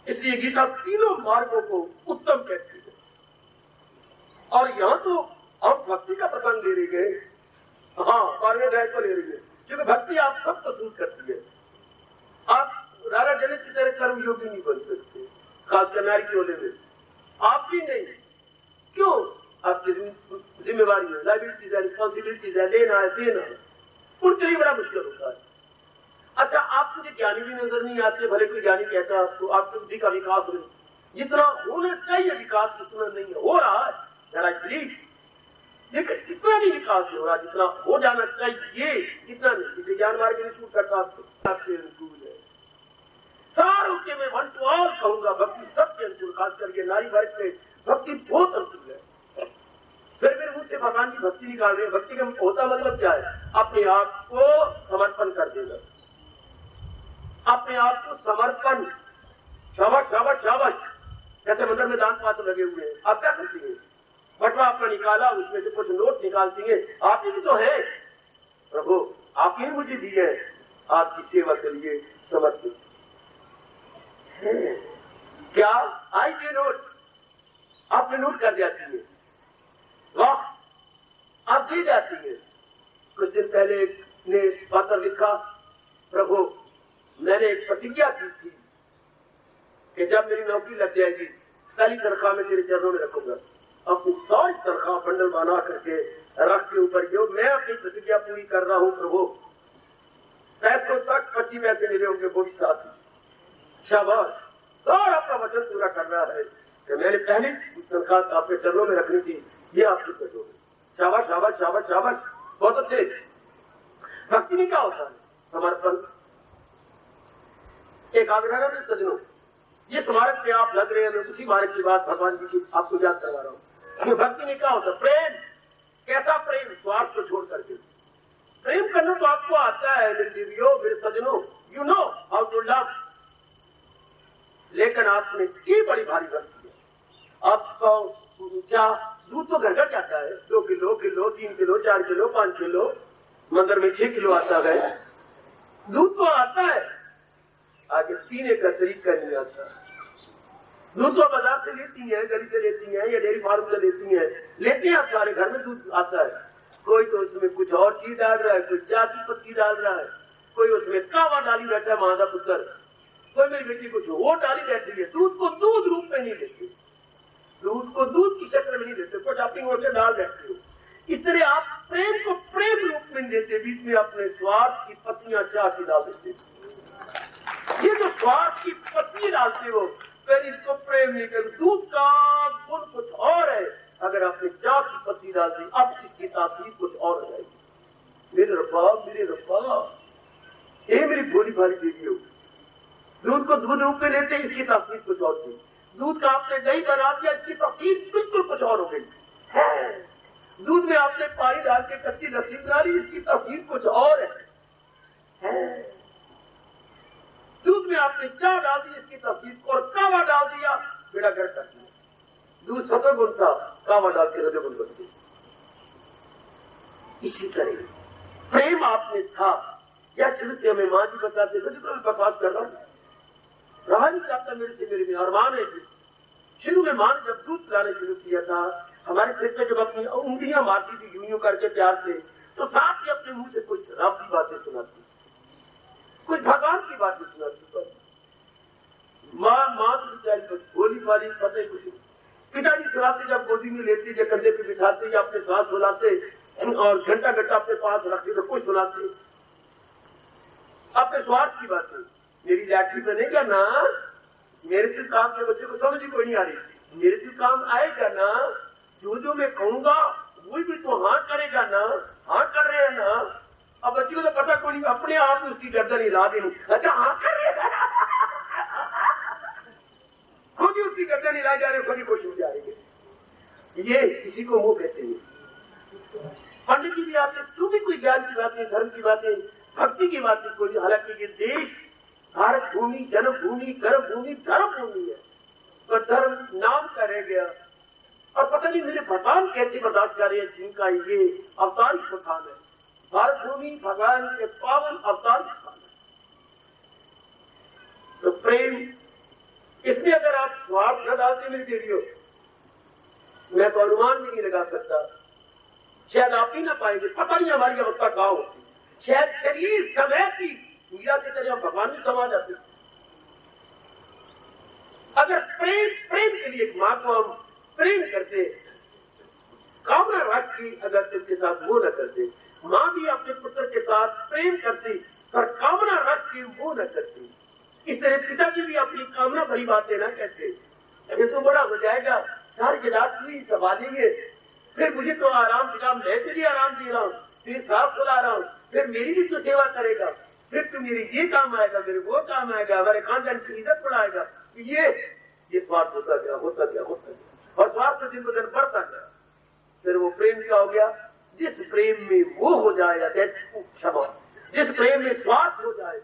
इसलिए गीता तीनों मार्गों को उत्तम कहती है। और यहाँ तो हम भक्ति का प्रसंग ले रहे हैं, हाँ पार्वती को ले रही है, क्योंकि भक्ति आप सबको सूट करती है। आप राजा जनक की तरह कर्म योगी नहीं बन सकते, खासकर नारी के होने में आप भी नहीं। क्यों? आपकी जिम्मेवारी है, लाइबिलिटीज है, रिस्पॉन्सिबिलिटीज है, लेना है, देना है, उनके लिए बड़ा मुश्किल होता है। अच्छा, आप मुझे ज्ञानी भी नजर नहीं आते, भले कोई ज्ञानी कहता है आपको, आपकी बुद्धि का विकास नहीं, जितना होना चाहिए विकास उतना नहीं है, हो रहा है लेकिन कितना नहीं विकास हो रहा जितना हो जाना चाहिए, जितना नहीं। ज्ञान मार्ग नहीं छूट करता आपके अनुकूल है। सारों के मैं वन टू ऑल कहूंगा, भक्ति सबके अनुकूल, खास करके नारी वर्ग में भक्ति बहुत अनुकूल है। फिर मेरे मुंह से भगवान की भक्ति निकाल रहे हैं। भक्ति का होता मतलब क्या है? अपने आप को समर्पण कर देना, अपने आप को समर्पण। शाबाश शाबाश शाबाश। जैसे मंदिर में दान पात्र लगे हुए हैं, आप क्या करती है? बटवा आपने निकाला, उसमें से कुछ नोट निकालती है, आप ही तो है प्रभु, आप ही मुझे दिए, आपकी सेवा के लिए समर्पित है। क्या आई ये नोट आपने नोट कर जाती है, वाह आप दी जाती है। कुछ दिन पहले ने पत्र लिखा, प्रभु मैंने एक प्रतिज्ञा की थी कि जब मेरी नौकरी लग जाएगी पहली तनख्वाह में तेरे चरणों में रखूंगा। अपनी सारी तनख्वाह बंडल बना करके रख के ऊपर जो मैं अपनी प्रतिज्ञा पूरी कर रहा हूं प्रभु, पैसों तक 25 पैसे मिले होंगे वो भी साथ ही। शाबाश, सारा अपना वचन पूरा कर रहा है कि मैंने पहली तनख्वाह आपके चरणों में रखनी थी, ये आपकी करोगे। शाबाश शाबाश शाबाश शाबाश, बहुत अच्छे। भक्ति में क्या होता है? समर्पण। एक आग्रह में सजनों, ये स्मारक पे आप लग रहे हैं, मैं उसी मार्ग की बात भगवान जी की आपको याद करवा रहा हूँ। भक्ति में क्या होता है? प्रेम। कैसा प्रेम? स्वार्थ को छोड़ करके प्रेम करना तो आपको आता है मेरे देवियों, मेरे सजनों, you know how to love. लेकिन आपने की बड़ी भारी भक्ति है। आपको क्या दूध तो घर जाता है, 2 किलो, 3 किलो, 4 किलो, 5 किलो, मंदिर में 6 किलो आता है, दूध तो आता है, आगे पीने का तरीका नहीं आता। दूध तो बाजार से लेती है, गली से लेती है, या डेयरी फार्म से लेती हैं आप सारे, घर में दूध आता है। कोई तो उसमें कुछ और चीज डाल रहा है, कोई चाय की पत्ती डाल रहा है, कोई उसमें कावा डाली बैठा है मादा पुत्र, कोई मेरी बेटी कुछ वो डाली बैठी है। दूध को दूध रूप में नहीं लेते, दूध को दूध की शक्ल में नहीं लेते, कुछ शॉपिंग होकर डाल बैठते हो। इस तरह आप प्रेम को प्रेम रूप में देते, बीच में अपने स्वार्थ की पत्नियां चाह की डाल देते। ये जो स्वार्थ की पत्नी डालते हो, फिर इसको प्रेम नहीं कर। दूध का गुण कुछ और है, अगर आपने चाह की पत्ती डाल दी अब इसकी तासीर कुछ और हो जाएगी। मेरे रब्बा, ये मेरी भोली भारी देवी हो, दूध को दूध रूप में लेते, इसकी तासीर कुछ और थी। दूध का आपने दही बना दिया, इसकी तासीर बिल्कुल कुछ और हो गई। दूध में आपने पानी डाल के कच्ची लस्सी बना ली, इसकी तासीर कुछ और है। दूध में आपने चाय डाल दी, इसकी तस्वीर, और कावा डाल दिया, बेड़ा घर कर दिया। दूध सतोगुण था, कावा डाल के रजोगुण बन गई। इसी तरह प्रेम आपने था, या शुरू से हमें मां जी बताते थे, तो मैं बकवास कर रहा हूं, रहा नहीं चाहता मेरे से, मेरे में और मां ने शुरू में मां ने जब दूध पिलाने शुरू किया था, हमारे सिर पे जब अपनी उंगलियां मारती थी यूं करके प्यार से, तो साथ ही अपने मुंह से कुछ शराब की बातें सुनाती, कुछ भगवान की बातें सुनाती। माँ तो गोली वाली पता ही कुछ। पिताजी सुनाते, जब गोदी में लेते, जब कंधे पे बिठाते, या अपने साथ सुनाते, और घंटा घंटा अपने पास रखते, तो कुछ सुनाते अपने स्वार्थ की बातें। मेरी लाठी बनेगा ना, मेरे से काम के बच्चे को समझ ही कोई नहीं आ रही, मेरे से काम आएगा ना, जो मैं कहूंगा वही भी तो हाँ करेगा ना, हाँ कर रहे हैं ना। अब अब बच्ची को तो पता कोई नहीं, अपने आप में उसकी गर्दन हिला देनी। अच्छा हाँ कर रहे, खुद ही उसकी गर्दन हिला जा रहे, खुद ही खुश हो जाएंगे। ये किसी को मुंह कहते हैं। पंडित जी भी आपने तू भी कोई ज्ञान की बातें, धर्म की बातें, भक्ति की बातें कोई, हालांकि ये देश भारत भूमि, जन्मभूमि, कर्मभूमि, धर्मभूमि है, तो धर्म नाम का रह गया। और पता नहीं मेरे भगवान कैसे बर्दाश्त कर रहे हैं जिनका ये अवतार स्थान है। भारत भूमि भगवान के पावन अवतार स्थान है। तो प्रेम, इसमें अगर आप स्वार्थ न डालते मेरी वीडियो, मैं तो अनुमान भी नहीं लगा सकता, शायद आप ही ना पाएंगे। पता नहीं हमारी अवस्था कहां होती, शायद शरीर समय की मीरा की तरह हम भगवान भी समा जाते। अगर प्रेम के लिए एक मां को हम प्रेम करते, कामना रख की अगर इसके साथ वो न करते, मां भी अपने पुत्र के साथ प्रेम करती पर कामना रख की वो न करती, इस तरह पिताजी भी अपनी कामना भरी बातें ना कहते। ये तो बड़ा हो जाएगा, सारी रात हुई संभालेंगे, फिर मुझे तो आराम दिला, मैं तेरी आराम दे रहा हूँ, फिर साफ खुला रहा हूँ, फिर मेरी भी तो सेवा करेगा, फिर तो मेरी ये काम आएगा, मेरे वो काम आएगा, हमारे खानदान की इज्जत बढ़ाएगा। ये स्वार्थ होता गया, होता गया, होता गया, और स्वार्थ दिन ब दिन बढ़ता गया। फिर वो प्रेम क्या हो गया? जिस प्रेम में वो हो जाएगा, क्षमा, जिस प्रेम में स्वार्थ हो जाए,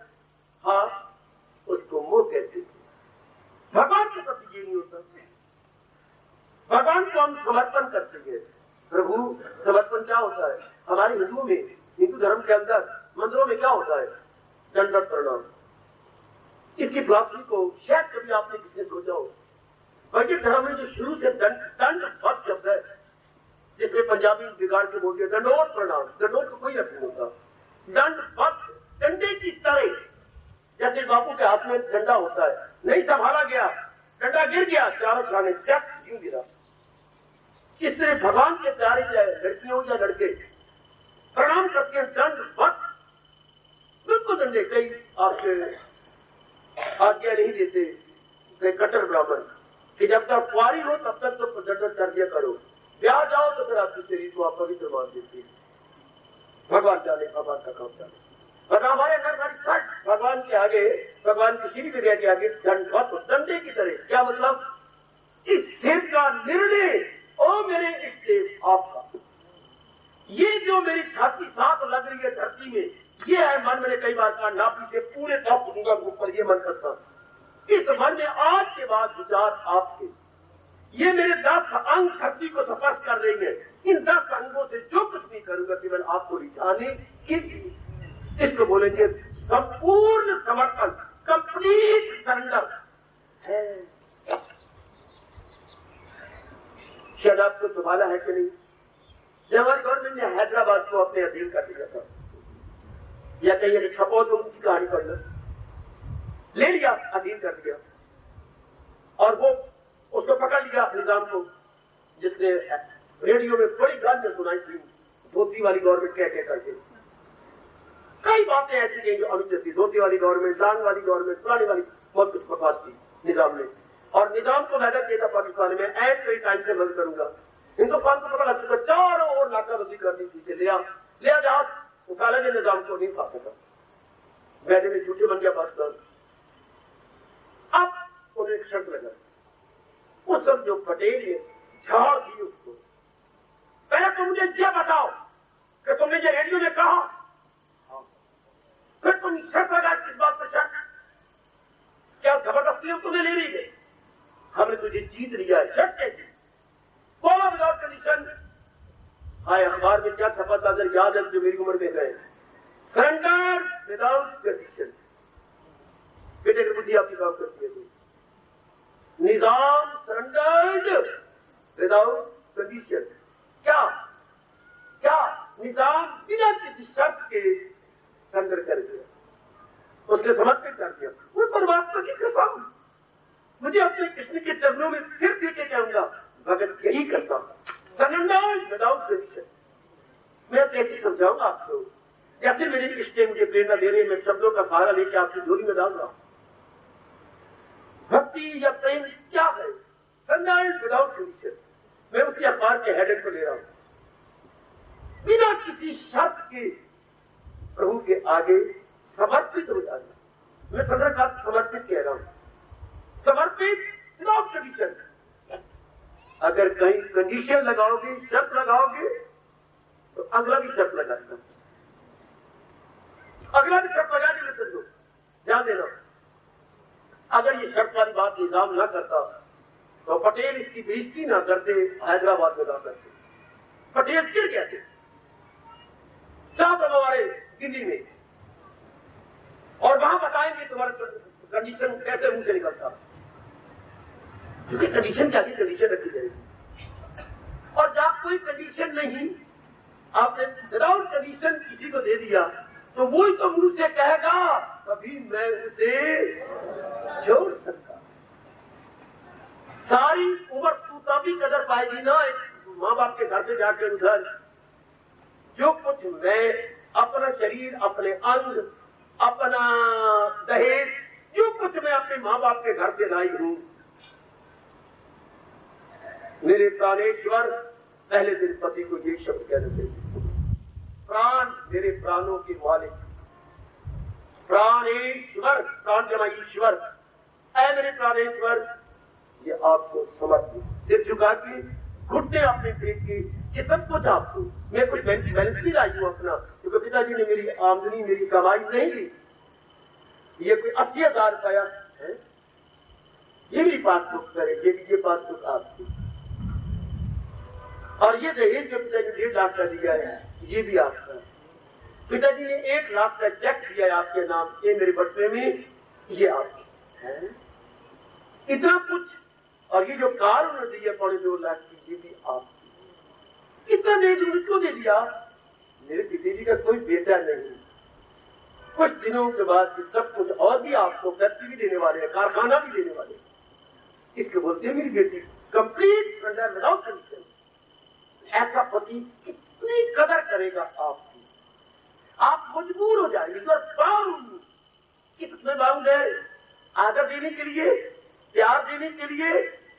हाँ उसको मोह कहते हैं। भगवान के प्रति ये नहीं होता। भगवान को हम समर्पण करते हैं। प्रभु समर्पण क्या होता है? हमारे हिंदुओं में, हिंदू धर्म के अंदर मंदिरों में क्या होता है? दंडवत प्रणाम। इसकी फिलॉसफी को शायद कभी आपने किसने सोचा हो? वैदिक धर्म में जो शुरू से दंडवत शब्द है, जिसमें पंजाबी बिगाड़ के बोल दिया दंडोत प्रणाम, दंडोत को कोई अर्थ नहीं होता। दंडवत, डंडे की तरह, जैसे बापू के हाथ में डंडा होता है, नहीं संभाला गया, डंडा गिर गया, चारों खाने चक क्यों गिरा। इस तरह भगवान के प्यारे चाहे लड़कियों या लड़के प्रणाम करते हैं दंडवत, बिल्कुल दंडे। कई आपके आज्ञा नहीं देते, कई कट्टर ब्राह्मण कि जब तक कुआरी हो तब तक तो दंडवत कर दिया करो, ब्याह जाओ तो फिर आपके शरीर को आप पवित्र मान देते हैं। भगवान जाने, भगवान का काम जाने। और हमारे अंदर हमारी छठ भगवान के आगे, भगवान किसी भी जगह के आगे दंडवत, दंडे की तरह। क्या मतलब? इस सिर का निर्णय, ओ मेरे इष्ट देव आपका, ये जो मेरी छाती सांप लग रही है धरती में, ये है मन। मैंने कई बार कहा नापी से पूरे दब दूंगा ऊपर, ये मन करता। इस मन में आज के बाद विचार आपके, ये मेरे 10 अंग धरती को स्पर्श कर रही है। इन 10 अंगों से जो कुछ भी करूंगा केवल आपको रिझाने के लिए। इसको बोलेंगे संपूर्ण समर्पण, कंप्लीट सरेंडर है। शायद आपको संभाला है कि नहीं? जब हमारी गवर्नमेंट ने हैदराबाद को अपने अधीन कर दिया था, या कहीं छपो तो उनकी कहानी पढ़ लो, ले लिया, अधीन कर दिया, और वो उसको पकड़ लिया निजाम को, जिसने रेडियो में बड़ी गालियां सुनाई थी धोती वाली गवर्नमेंट कह करके। कई बातें ऐसी कही जो अनुचित थी, धोती वाली गवर्नमेंट, लांग वाली गवर्नमेंट, पुरानी वाली, बहुत कुछ बकवास थी निजाम ने। और निजाम को मैंने किया था पाकिस्तान में, ऐड कई टाइम से बंद करूंगा। हिंदुस्तान को पता लग चुका, चारों ओर नाकाबंदी कर दी थी, लिया जहाज उठा लेंगे, निजाम को नहीं खा सका, मैंने में झूठे बन गया पाकिस्तान। अब उन्हें एक शर्त लगा, उस वक्त जो पटेल ने झाड़ दी उसको, पहले तुम मुझे ये बताओ कि तुमने ये रेडियो ने कहा, फिर तुम शर्त लगा किस बात पर शर्त? क्या जबरदस्ती हम तुम्हें ले ली गई? हमने तुझे जीत लिया है, शर्त कैसी? बोलो विदाउट कंडीशन। हाय अखबार में क्या छपा था अगर याद है जो मेरी उम्र में गए, सरेंडर विदाउट कंडीशन। बेटे की बुद्धि आपकी काम करती है। निजाम सरेंडर्ड विदाउट कंडीशन। क्या क्या निजाम बिना किसी शर्त के सरेंडर कर दिया, उसके समर्पित कर दिया। वो परमात्मा की कसम, मुझे अपने कृष्ण के चरणों में फिर देके जाऊंगा, भगत यही करता हूं, सरेंडर विदाउट कंडीशन। मैं कैसे समझाऊंगा आपको? जैसे मेरे कृष्ण मुझे प्रेरणा दे रहे हैं, मैं शब्दों का सहारा लेकर आपकी झोली में डाल रहा हूं। भक्ति या प्रेम क्या है? Surrender without condition. मैं उसी अखबार के हेडर को ले रहा हूं, बिना किसी शर्त के प्रभु के आगे समर्पित हो जाना। मैं संग्रह का समर्पित कह रहा हूं, समर्पित विदाउट कंडीशन। अगर कहीं कंडीशन लगाओगे, शर्त लगाओगे, तो अगला भी शर्त लगाता, अगला भी शर्त लगा के लेते दो। ध्यान देना, अगर ये शर्त वाली बात निजाम ना करता तो पटेल इसकी बेइज्जती ना करते, हैदराबाद में ना करते। पटेल चिढ़ गए थे साहब हमारे दिल्ली में, और वहां बताएंगे तुम्हारा कंडीशन कैसे मुंह से निकलता, क्योंकि कंडीशन क्या कंडीशन रखी जाएगी। और जब कोई कंडीशन नहीं, आपने विदाउट कंडीशन किसी को दे दिया तो वही तो मुंह से कहेगा कभी मैं उसे छोड़ सकता। सारी उम्र तू तभी कदर पाएगी ना माँ बाप के घर से जाकर उधर। जो कुछ मैं अपना शरीर, अपने अंग, अपना दहेज, जो कुछ मैं अपने माँ बाप के घर से लाई हूं, मेरे प्राणेश्वर, पहले दिन पति को ये शब्द कहना चाहिए, प्राण मेरे प्राणों के मालिक, प्राणेश्वर, प्राण जमा ईश्वर, ऐ मेरे प्राणेश्वर, ये आपको समर्पित। सिर झुका के, घुटने अपने फेंक के, ये सब कुछ आपको। मैं कुछ बैलेंस नहीं लाई हूं अपना, क्योंकि पिताजी ने मेरी आमदनी, मेरी कमाई नहीं ली। ये कोई 80,000 रुपया है, ये भी पासबुक करे, ये पासबुक आपकी। और ये दहेज जो पिताजी ने 1.5 लाख का दिया है, ये भी आपका। पिताजी ने 1 लाख का चेक दिया है आपके नाम, ये मेरे बटुए में, ये आपका है। इतना कुछ, और ये जो कार उन्होंने दी है 2.25 लाख की, ये भी आपकी। कितना दहेज उनको दे दिया। मेरे पिताजी का कोई बेटा नहीं, कुछ दिनों के बाद सब कुछ और भी आपको फैक्ट्री भी देने वाले हैं, कारखाना भी देने वाले हैं। इसके बोलते हैं मेरी बेटी कंप्लीट अंडर विदाउट कंडीशन। ऐसा पति कितनी कदर करेगा आपकी, आप मजबूर हो जाएंगे। कितने बाउंड है आदर देने के लिए, प्यार देने के लिए,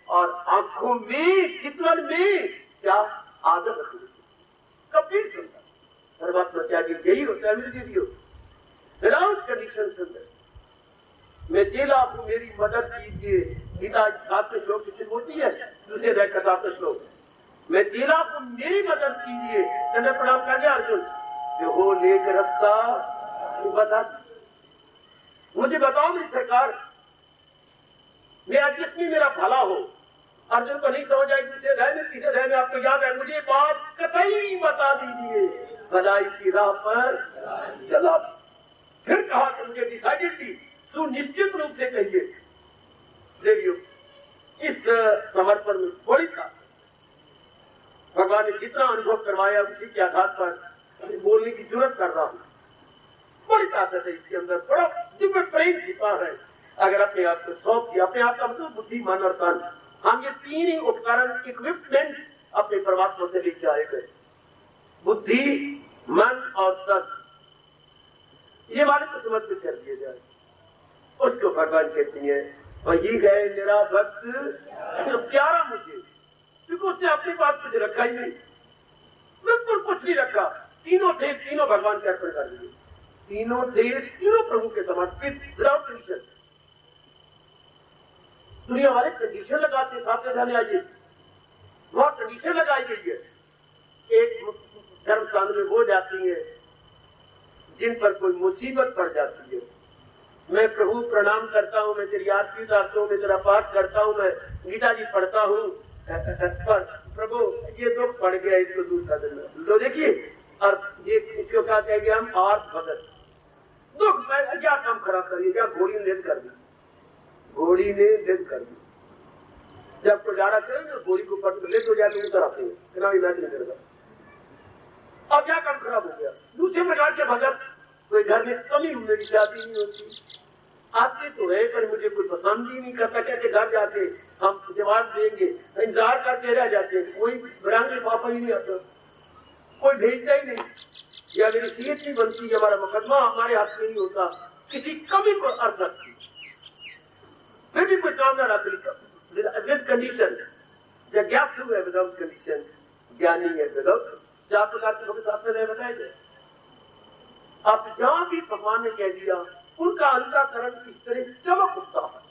और आंखों में, चितवन में क्या आदर रखने कंप्लीट सुनता। हर बात में त्यागी यही होता है, मेरी दीदी हो विदाउट कंडीशन सुंदर। मैं चेला हूं, मेरी मदद कीजिए। गीता 7वें श्लोक से शुरू होती है, दूसरे अध्याय का 7वां श्लोक। मैं चेला को मेरी मदद कीजिए। चंद्र प्रणाम कर दिया अर्जुन, जो हो लेकर रास्ता बता, मुझे बताओ मेरी सरकार, मेरा जिसमें मेरा भला हो। अर्जुन को नहीं समझ आई, दूसरे अध्याय में, तीसरे अध्याय में आपको याद है, मुझे बात कतई बता दीजिए, भलाई की राह पर चला। फिर कहा कि मुझे डिसाइडेडली, सुनिश्चित रूप से कहिए। देखियो, इस समर्पण में बड़ी ताकत, भगवान ने जितना अनुभव करवाया उसी के आधार पर बोलने की जरूरत कर रहा हूं। बड़ी ताकत है इसके अंदर, बड़ा दिव्य प्रेम छिपा है। अगर अपने आप को सौंप दिया, अपने आप का मतलब बुद्धि, मन और तन, हम ये 3 ही उपकरण, इक्विपमेंट अपने परमात्मा से लेके आए गए, बुद्धि, मन और तन, ये वाले को समर्पित कर दिए जाए। उसको भगवान कहती है, वही है मेरा भक्त तो प्यारा मुझे, क्योंकि उसने अपने पास कुछ रखा ही नहीं, बिल्कुल कुछ नहीं रखा। तीनों थे, तीनों भगवान के अर्पण कर दिए, तीनों थे, तीनों प्रभु के समर्पित विदाउट कंडीशन। दुनिया वाले कंडीशन लगाते, साथ जाने आइए, बहुत कंडीशन लगाई गई है। एक धर्म स्थान में वो जाती है जिन पर कोई मुसीबत पड़ जाती है। मैं प्रभु प्रणाम करता हूँ, मैं तेरी आरती उतारता हूँ, मैं तेरा पाठ करता हूँ, मैं गीता जी पढ़ता हूँ, पर प्रभु ये दुख पड़ गया, इसको दूर कर देना। तो देखिए, और ये इसको क्या कहेंगे हम, आर्थ भगत। दुख मैं क्या काम खराब करिए, क्या घोड़ी ने कर दी, घोड़ी ने दिन कर दी। जब गुजारा करेंगे घोड़ी को पट ले तो जाते उतर आते हैं, इतना भी मैच नहीं करेगा। अब क्या काम खराब हो गया। दूसरे प्रकार के भगत, कोई घर में कमी मेरी शादी नहीं होती, आते तो है पर मुझे कोई पसंद ही नहीं करता, कहते घर जाके हम जवाब देंगे, इंतजार करते रह जाते हैं, कोई बरांगे पापा ही नहीं आता, कोई भेजता ही नहीं, या मेरी सीयत नहीं बनती, हमारा मुकदमा हमारे हाथ में नहीं होता, किसी कमी को अर्थ रखती, फिर भी कोई काम न रख विद कंडीशन। जिज्ञासु है विदाउट कंडीशन, ज्ञानी है विदाउट। 4 प्रकार के भक्त आपने बताए थे, अब जहां भी भगवान ने कह दिया उनका अंतःकरण इस तरह चमक उठता है,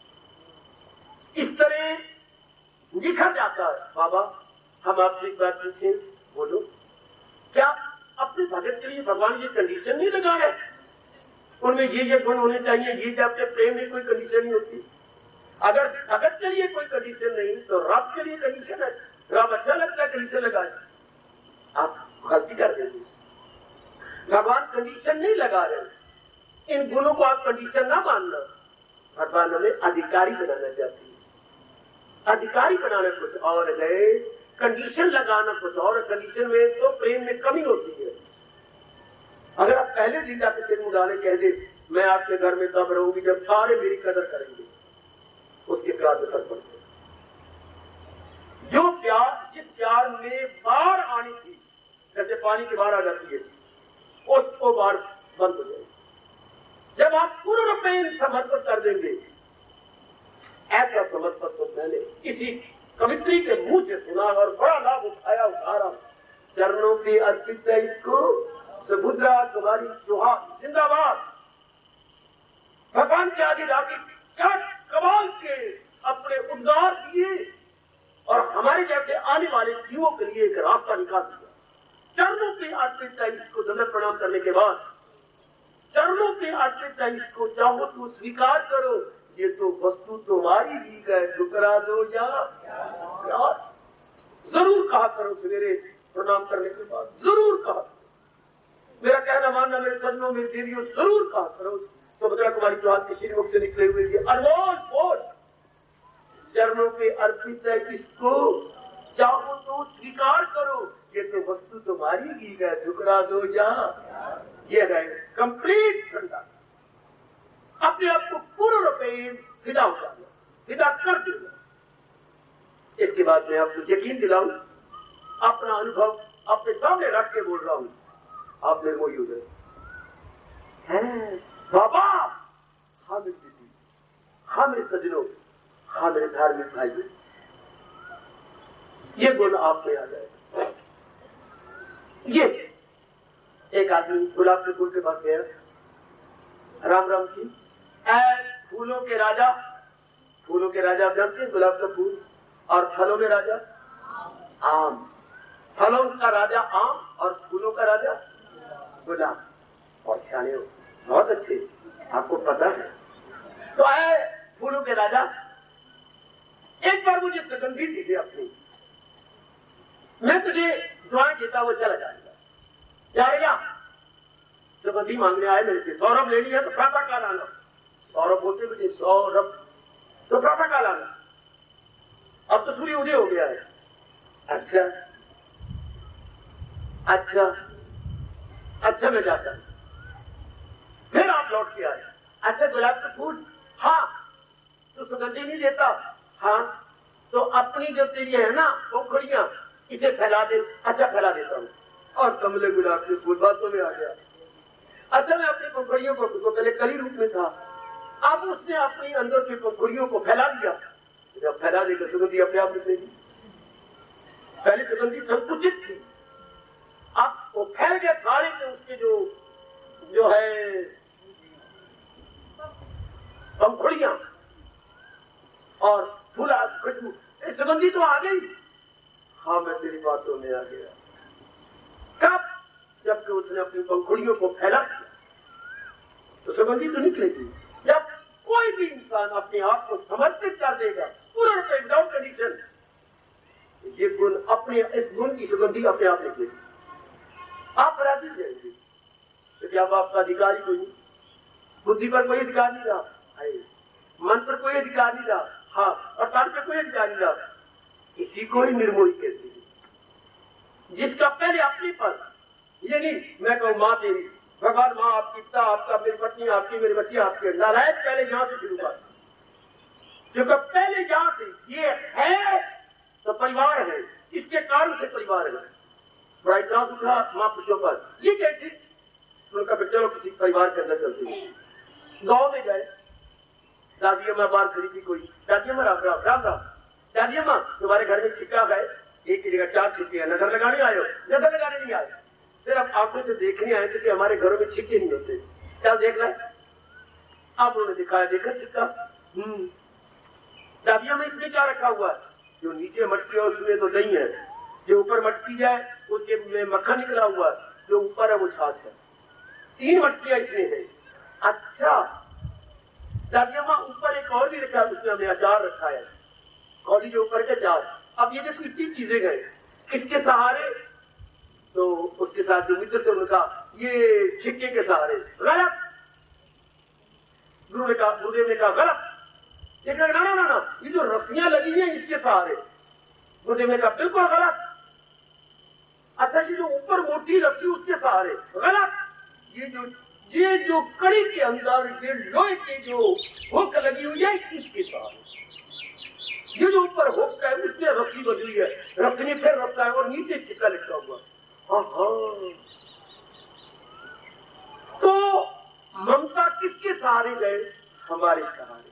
इस तरह निखर जाता है। बाबा हम आपसे एक बात पूछे, बोलो, क्या अपने भगत के लिए भगवान ये कंडीशन नहीं लगा रहे? उनमें ये गुण होने चाहिए, ये जब से प्रेम में कोई कंडीशन नहीं होती। अगर भगत के लिए कोई कंडीशन नहीं तो रब के लिए कंडीशन है। रब अच्छा लगता है कंडीशन लगाए, आप गलती कर देंगे। भगवान कंडीशन नहीं लगा रहे, इन गुणों को आप कंडीशन ना मानना। भगवान हमें अधिकारी बनाना चाहती है। अधिकारी बनाना कुछ और है, कंडीशन लगाना कुछ और। कंडीशन में तो प्रेम में कमी होती है। अगर आप पहले दिन जाके सिर मुड़ाने कह दे मैं आपके घर में तब रहूंगी जब सारे मेरी कदर करेंगे, उसके प्यार में फर्क पड़ता है। जो प्यार, जिस प्यार में बाढ़ आनी थी, जैसे पानी की बाढ़ आ जाती है, उसको बाढ़ बंद हो जाएगी जब आप पूर्ण रूप में समर्पण कर देंगे। ऐसा समर्पण तो मैंने इसी कवित्री के मुंह से सुना और बड़ा लाभ उठाया, उठारा। चरणों पे अर्पित है इसको सुभद्रा तुम्हारी चौहान जिंदाबाद। भगवान के आगे जाके क्या कमाल के अपने उद्गार दिए और हमारे जैसे आने वाले जीवों के लिए एक रास्ता निकाल दिया। चरणों पे अर्पित है इसको दंडवत प्रणाम करने के बाद, चरणों पे अर्पित है इसको चाहो तो स्वीकार करो, ये तो वस्तु तुम्हारी ही है, ठुकरा दो या जरूर कहा करो। सवेरे प्रणाम करने के बाद जरूर कहा, मेरा कहना मानना मेरे सजनों में देवियों, जरूर कहा करो। सुभद्रा कुमारी चौहान के श्रीमुख से निकले हुए ये अनमोल बोल, चरणों पे अर्पित है इसको चाहो तो स्वीकार करो, ये तो वस्तु तुम्हारी ही है, ठुकरा दो या। ये है कंप्लीट श्रद्धा, अपने आप को पूर्ण रूप में फिदा हो जाना, फिदा कर देना। इसके बाद मैं आपको यकीन दिलाऊं, अपना अनुभव अपने सामने रख के बोल रहा हूं, आप निर्मोही हो गए। बाबा हाँ मेरी दीदी, हाँ मेरे सजनों, हाँ मेरे धार्मिक भाई, ये गुण आप में आ जाए। ये एक आदमी गुलाब के फूल के पास गया, राम राम जी, फूलों के राजा, फूलों के राजा जानते हैं गुलाब का फूल, और फलों में राजा आम, फलों का राजा आम और फूलों का राजा गुलाब। और सियाने हो, बहुत अच्छे, आपको पता है। तो आए फूलों के राजा, एक बार मुझे सुगंधी दीजिए अपनी, मैं तुझे दुआएं देता वो चला जाएगा। जाएगा सुगंधी मांगने आए मेरे से, सौरभ लेनी है तो प्रातः काल आना। सौरभ बोलते मुझे सौरभ तो प्रातः काल आना। अब तो सूर्य उदय हो गया है। अच्छा अच्छा अच्छा, मैं जाता हूं। फिर आप लौट के आए, अच्छा गुलाब का फूल, हाँ तो सुगंधी नहीं देता, हाँ तो अपनी जो तेरी है ना पोखरियां, इसे फैला दे। अच्छा फैला देता हूँ। और कमले गुलाब के फूल बातों में आ गया। अच्छा मैं अपनी पोखरियों को, तो पहले कली रूप में था, अब उसने अपनी अंदर की पोखरियों को फैला दिया। जब फैला देगा सुगंधी अपने आप निकलेगी। पहले सुगंधी संकुचित थी, अब वो फैल गया सारे में, उसके जो है पंखुड़ियां और फूला खुशबू, सुगंधी तो आ गई। हाँ मैं तेरी बातों में आ गया। कब? जबकि उसने अपनी पंखुड़ियों को फैला दिया तो सुगंधी तो निकलेगी। जब कोई भी इंसान अपने आप को समर्पित कर देगा पूर्ण रूप में विदाउट कंडीशन, ये गुण अपने, इस गुण की सुगंधी अपने आप निकलेगी। आप राजी हो जाएंगे। तो क्या आपका अधिकारी कोई नहीं, बुद्धि पर कोई अधिकार नहीं रहा, मन पर कोई अधिकार नहीं रहा, हाँ और तन पर कोई अधिकार नहीं रहा। इसी को ही निर्मोही कहते हैं, जिसका पहले अपने पर, ये नहीं मैं कहूँ माँ तेरी, भगवान माँ आपकी, पिता आपका, मेरी पत्नी आपकी, मेरी बच्ची आपकी, नारायण पहले यहाँ से शुरू कर, क्योंकि पहले यहाँ से ये है तो परिवार है, इसके कारण से परिवार है। बड़ा इतिहास उठा माँ पुरुषों पर, ये कैसे? उनका चलो किसी परिवार के अंदर चलते हैं। गाँव में गए, दादी अम्मा बाहर खड़ी थी, कोई दादी अम्मा राम राम राम राम, दादी अम्मा तुम्हारे घर में छिक्का गए, एक की जगह 4 छिक्के हैं, नजर लगाने आए हो? नजर लगाने नहीं आए, सिर्फ आंखों से देखने आए थे कि हमारे घरों में छिक्के नहीं होते, चल देख ले। आप उन्होंने दिखाया, देखा छिक्का, दाबिया में इसमें क्या रखा हुआ है? जो नीचे मटकी है उसमें तो दही है, जो ऊपर मटकी जाए उसके में मक्खन निकला हुआ है, जो ऊपर है वो छाछ है। 3 मटकियां इसमें है। अच्छा, दाबिया माँ ऊपर एक और भी रखा है, उसमें हमने अचार रखा है, कौली जो ऊपर के अचार। अब ये देखो इतनी चीजें गए, किसके सहारे? तो उसके साथ जो मित्र थे उनका, ये छिक्के के सहारे। गलत। गुरुदेव ने कहा गलत। ये कहा ना ना ना, ये जो रस्सियां लगी हैं इसके सहारे। गुरुदेव ने कहा बिल्कुल गलत। अच्छा, ये जो ऊपर मोटी रस्सी उसके सहारे। गलत। ये जो कड़ी के अंदर ये लोहे की जो हुक लगी हुई है इसके सहारे। ये जो ऊपर हुक है उसमें रस्सी बनी हुई है, रस्सी में फिर रस्सा है और नीचे छिक्का लिखा हुआ। तो ममता किसके सहारे गए? हमारे सहारे।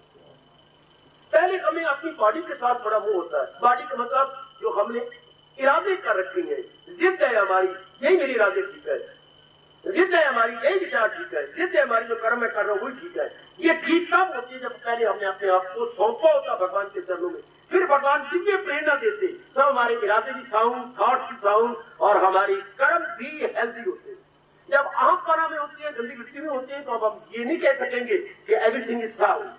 पहले हमें अपनी बॉडी के साथ बड़ा मोह होता है। बॉडी का मतलब जो हमने इरादे कर रखे हैं, जिद है हमारी, यही मेरी इरादे ठीक है, जिद है हमारी, यही विचार ठीक है, जिद है हमारी, जो कर्म मैं कर रहा हूँ वही ठीक है। ये ठीक कब होती है? जब पहले हमने अपने आप को सौंपा होता भगवान के चरणों में, फिर भगवान दिव्य प्रेरणा देते, तो हमारे इरादे भी साउंड, थॉट्स भी साउंड और हमारी कर्म भी हेल्दी होते। जब अहंकारा में होती है, गंदी मिट्टी में होती है, तो अब हम ये नहीं कह सकेंगे कि everything is sound,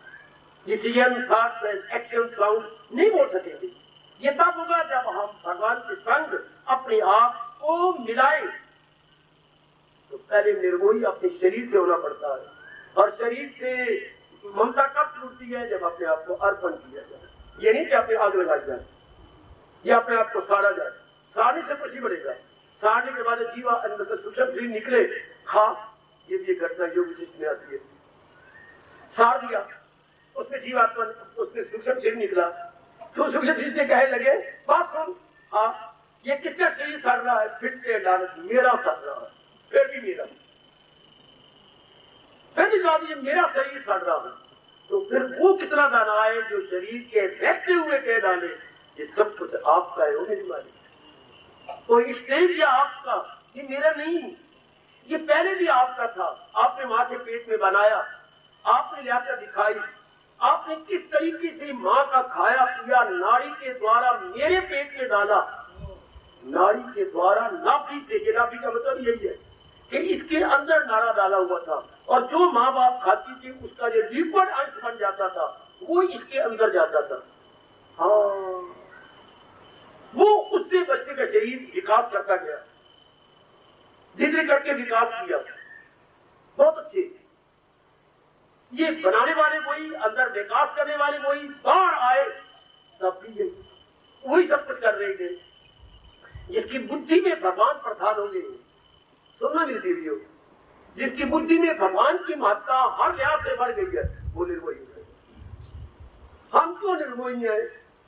decision, thoughts and action sound नहीं बोल सकेंगे। ये तब होगा जब हम भगवान के संग अपने आप को मिलाएं। तो पहले निर्मोही अपने शरीर से होना पड़ता है, और शरीर से ममता कब छूटती है? जब अपने आप को अर्पण किया जाए। ये नहीं कि अपने आग लगाई जाए या अपने आप को साड़ा जाए। साड़ने से कुछ नहीं बढ़ेगा। साड़ने के बाद जीवा अंदर से सूक्ष्म शरीर निकले। हाँ, ये भी एक घटना योग विशिष्ट में आती है। साड़ दिया, उसमें जीवात्मा, उसमें सूक्ष्म शरीर निकला, तो सूक्ष्म शरीर से कहने लगे बात सुन, हाँ ये किसका शरीर सड़ रहा है? फिर के लालच मेरा सड़ रहा है, फिर भी मेरा, फिर भी ये मेरा शरीर सड़ रहा है। तो फिर वो कितना दाना है जो शरीर के रहते हुए कह डाले ये सब कुछ आपका है, वो मेरी मालिक। तो इसलिए भी आपका, ये मेरा नहीं, ये पहले भी आपका था। आपने माँ के पेट में बनाया, आपने लाकर दिखाई, आपने किस तरीके से माँ का खाया पिया नाड़ी के द्वारा मेरे पेट में डाला, नाड़ी के द्वारा नाभि से, नाभि का मतलब यही है कि इसके अंदर नाड़ा डाला हुआ था, और जो माँ बाप खाती थी उसका जो लिक्विड अंश बन जाता था वो इसके अंदर जाता था। हाँ, वो उससे बच्चे का शरीर विकास करता गया, धीरे करके विकास किया। बहुत अच्छे, ये बनाने वाले वही, अंदर विकास करने वाले वही, बाहर आए तब भी वही सब कुछ कर रहे थे। जिसकी बुद्धि में भगवान प्रधान होंगे, सुनना मेरी देवियों, जिसकी बुद्धि में भगवान की महत्ता हर लिहाज से बढ़ गई है वो निर्मोही है। हम क्यों निर्मोही है?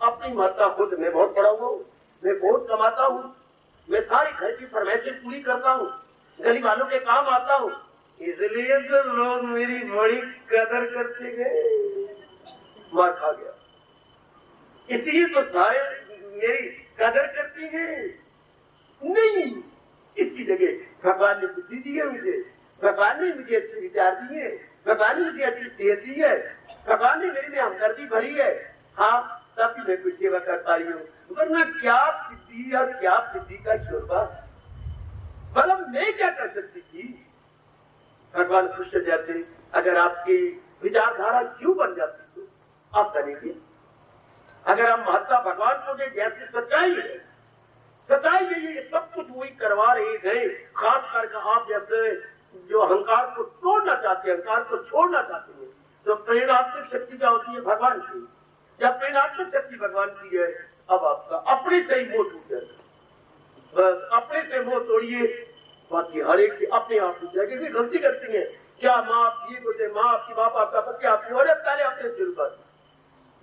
अपनी महत्ता खुद, मैं बहुत पढ़ा हुआ हूँ, मैं बहुत कमाता हूँ, मैं सारी घर की फरमाइशें पूरी करता हूँ, गरीब वालों के काम आता हूँ, इसलिए तो लोग मेरी बड़ी कदर करते गए। मार खा गया, इसलिए तो सारे मेरी कदर करते गए। नहीं, इसकी जगह भगवान ने बुद्धि दी है मुझे, भगवान ने मुझे अच्छे विचार दिए, भगवान ने मुझे अच्छी सेहत दी है, भगवान ने मेरे में हमदर्दी भरी है। हाँ, तब भी मैं कुछ सेवा कर पा रही हूँ, वरना क्या सिद्धि और क्या सिद्धि का शोभा, मतलब मैं क्या कर सकती थी? भगवान खुश हो जाते अगर आपकी विचारधारा क्यों बन जाती तो आप करेंगे। अगर हम महत्ता भगवान को दे, जैसे सच्चाई है, सच्चाई ये सब कुछ वही करवा रहे गए। खास करके आप जैसे जो अहंकार को तोड़ना चाहते हैं, अहंकार को छोड़ना चाहते हैं, तो प्रेरणात्मक शक्ति क्या होती है? भगवान की। जब प्रेरणात्मक शक्ति भगवान की है, अब आपका अपने से ही मोह टूट जाएगा। बस अपने से मोह तोड़िए, बाकी हर एक से अपने आप टूट जाएगी। भी गलती करती है क्या? माँ आपकी बोलते, माँ आपकी, बाप आपका, पति आपकी, और पहले अपने शुरू कर।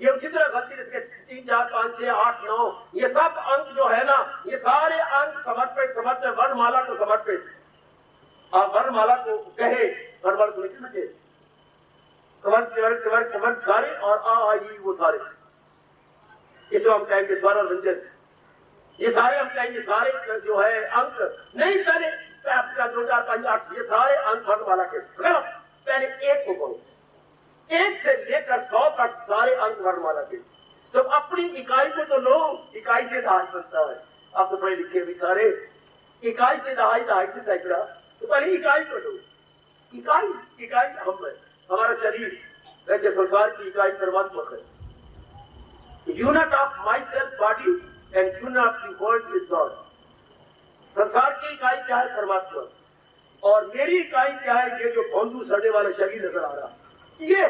ये उसी तरह गलती करके 3, 4, 5, 6, 8, 9 ये सब अंक जो है ना, ये सारे अंक समर्पित वर्णमाला को समर्पित। आप वर्णमाला को कहे, वर्णमाला को लिख सके, कमर सारे और आ आई वो सारे, इसको हम कहेंगे द्वारा रंजन। ये सारे हम कहेंगे, सारे जो है अंक नहीं, आपका 2 4 5 8 ये सारे अंक वर्णमाला के पहले एक को कहो, 1 से लेकर 100 तक सारे अंक वर्णमाला के। तो अपनी इकाई को तो लो, इकाई से दहाई बनता है। आप तो पढ़े लिखे भी सारे, इकाई से दहाई, दहाई से सैकड़ा, तो पहले इकाई को लो। इकाई इकाई हम है, हमारा शरीर, वैसे संसार की इकाई परमात्मा है। Unit of my self body and unit of the world is God. संसार की इकाई क्या है? परमात्मा। और मेरी इकाई क्या है? ये जो भौंदू सड़ने वाला शरीर नजर आ रहा, ये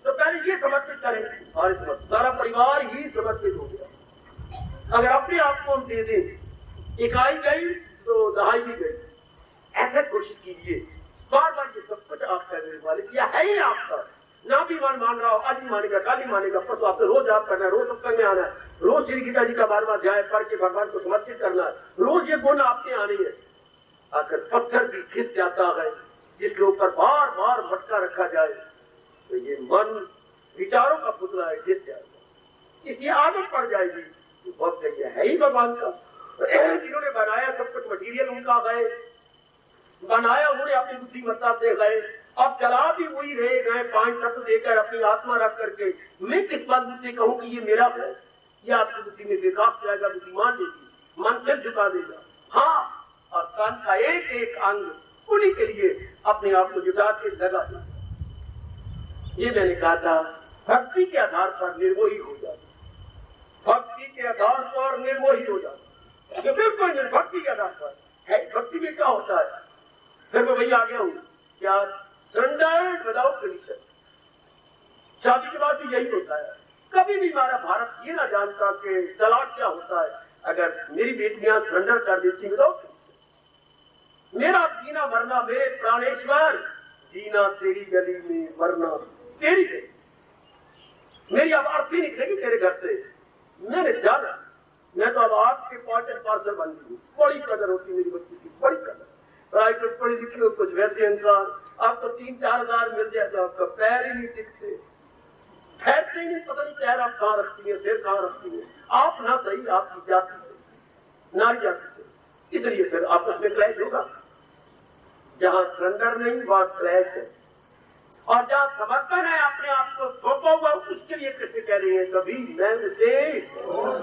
तो पहले ये समर्पित करें, सारे समर्पित, सारा परिवार ही समर्पित हो गया। अगर अपने आप को हम दे दें, इकाई गई तो दहाई भी गई। ऐसे कोशिश कीजिए, बार बार ये सब कुछ आप करने वाले, यह है ही आपका। ना भी मान रहा हो, आज ही मानेगा, कल ही मानेगा, परसों आपको रोज आप करना है, रोज सत्संग में आना है, रोज श्री गीता जी का 12वां अध्याय पढ़ के भगवान को समर्पित करना है, रोज ये गुण आपके आने है। अगर पत्थर भी घिस जाता है, जिसके ऊपर बार बार मटका रखा जाए, तो ये मन विचारों का पुतला है, घिस जाएगा, इसकी आदत पड़ जाएगी। तो बहुत सही है ही भगवान का। जिन्होंने बनाया सब कुछ मटीरियल उनका है, बनाया उन्होंने अपनी बुद्धिमत्ता से गए, अब चला भी वही रहे गए, 5 तत्व देकर अपनी आत्मा रख करके। मैं किस बात मुझसे कहूं कि ये मेरा है? ये आपकी बुद्धि में विकास जाएगा, बुद्धिमान देगी, मन सिर झुका देगा। हाँ, और कान का एक एक अंग उन्हीं के लिए अपने आप को जुटा के लगा देगा। ये मैंने कहा था, भक्ति के आधार पर निर्मोही हो जाता, भक्ति के आधार पर निर्मोही हो जाता। तो बिल्कुल भक्ति के आधार पर है। भक्ति में क्या होता है? फिर मैं वही आ गया हूं, क्या सरेंडर विदाउट कंडीशन। शादी के बाद भी यही होता है। कभी भी हमारा भारत ये ना जानता कि तलाक क्या होता है। अगर मेरी बेटियां सरेंडर कर देती विदाउट कंडीशन, मेरा जीना मरना मेरे प्राणेश्वर, जीना तेरी गली में, मरना तेरी गली। मेरी अब अर्थी निकलेगी तेरे घर से, मैंने जाना, मैं तो अब आपके पार्ट एंड पार्सल बन गई। बड़ी कदर होती मेरी बच्ची की, बड़ी कदर। पढ़ाई कुछ पढ़ी लिखी हो, कुछ वैसे अंकार, आपको 3-4 हजार मिल जाए तो आपका पैर ही नहीं टिकते, ठहरते ही नहीं, पता नहीं पैर आप कहाँ रखती है, सिर कहाँ रखती है। आप ना सही, आपकी जाति से, नारी जाति से, इसलिए फिर आपस में क्लैश होगा। जहां सरेंडर नहीं वहां क्लैश है, और जहां समर्पण है अपने आप को सौंपा हुआ, उसके लिए कृष्ण कह रहे हैं कभी मैं उसे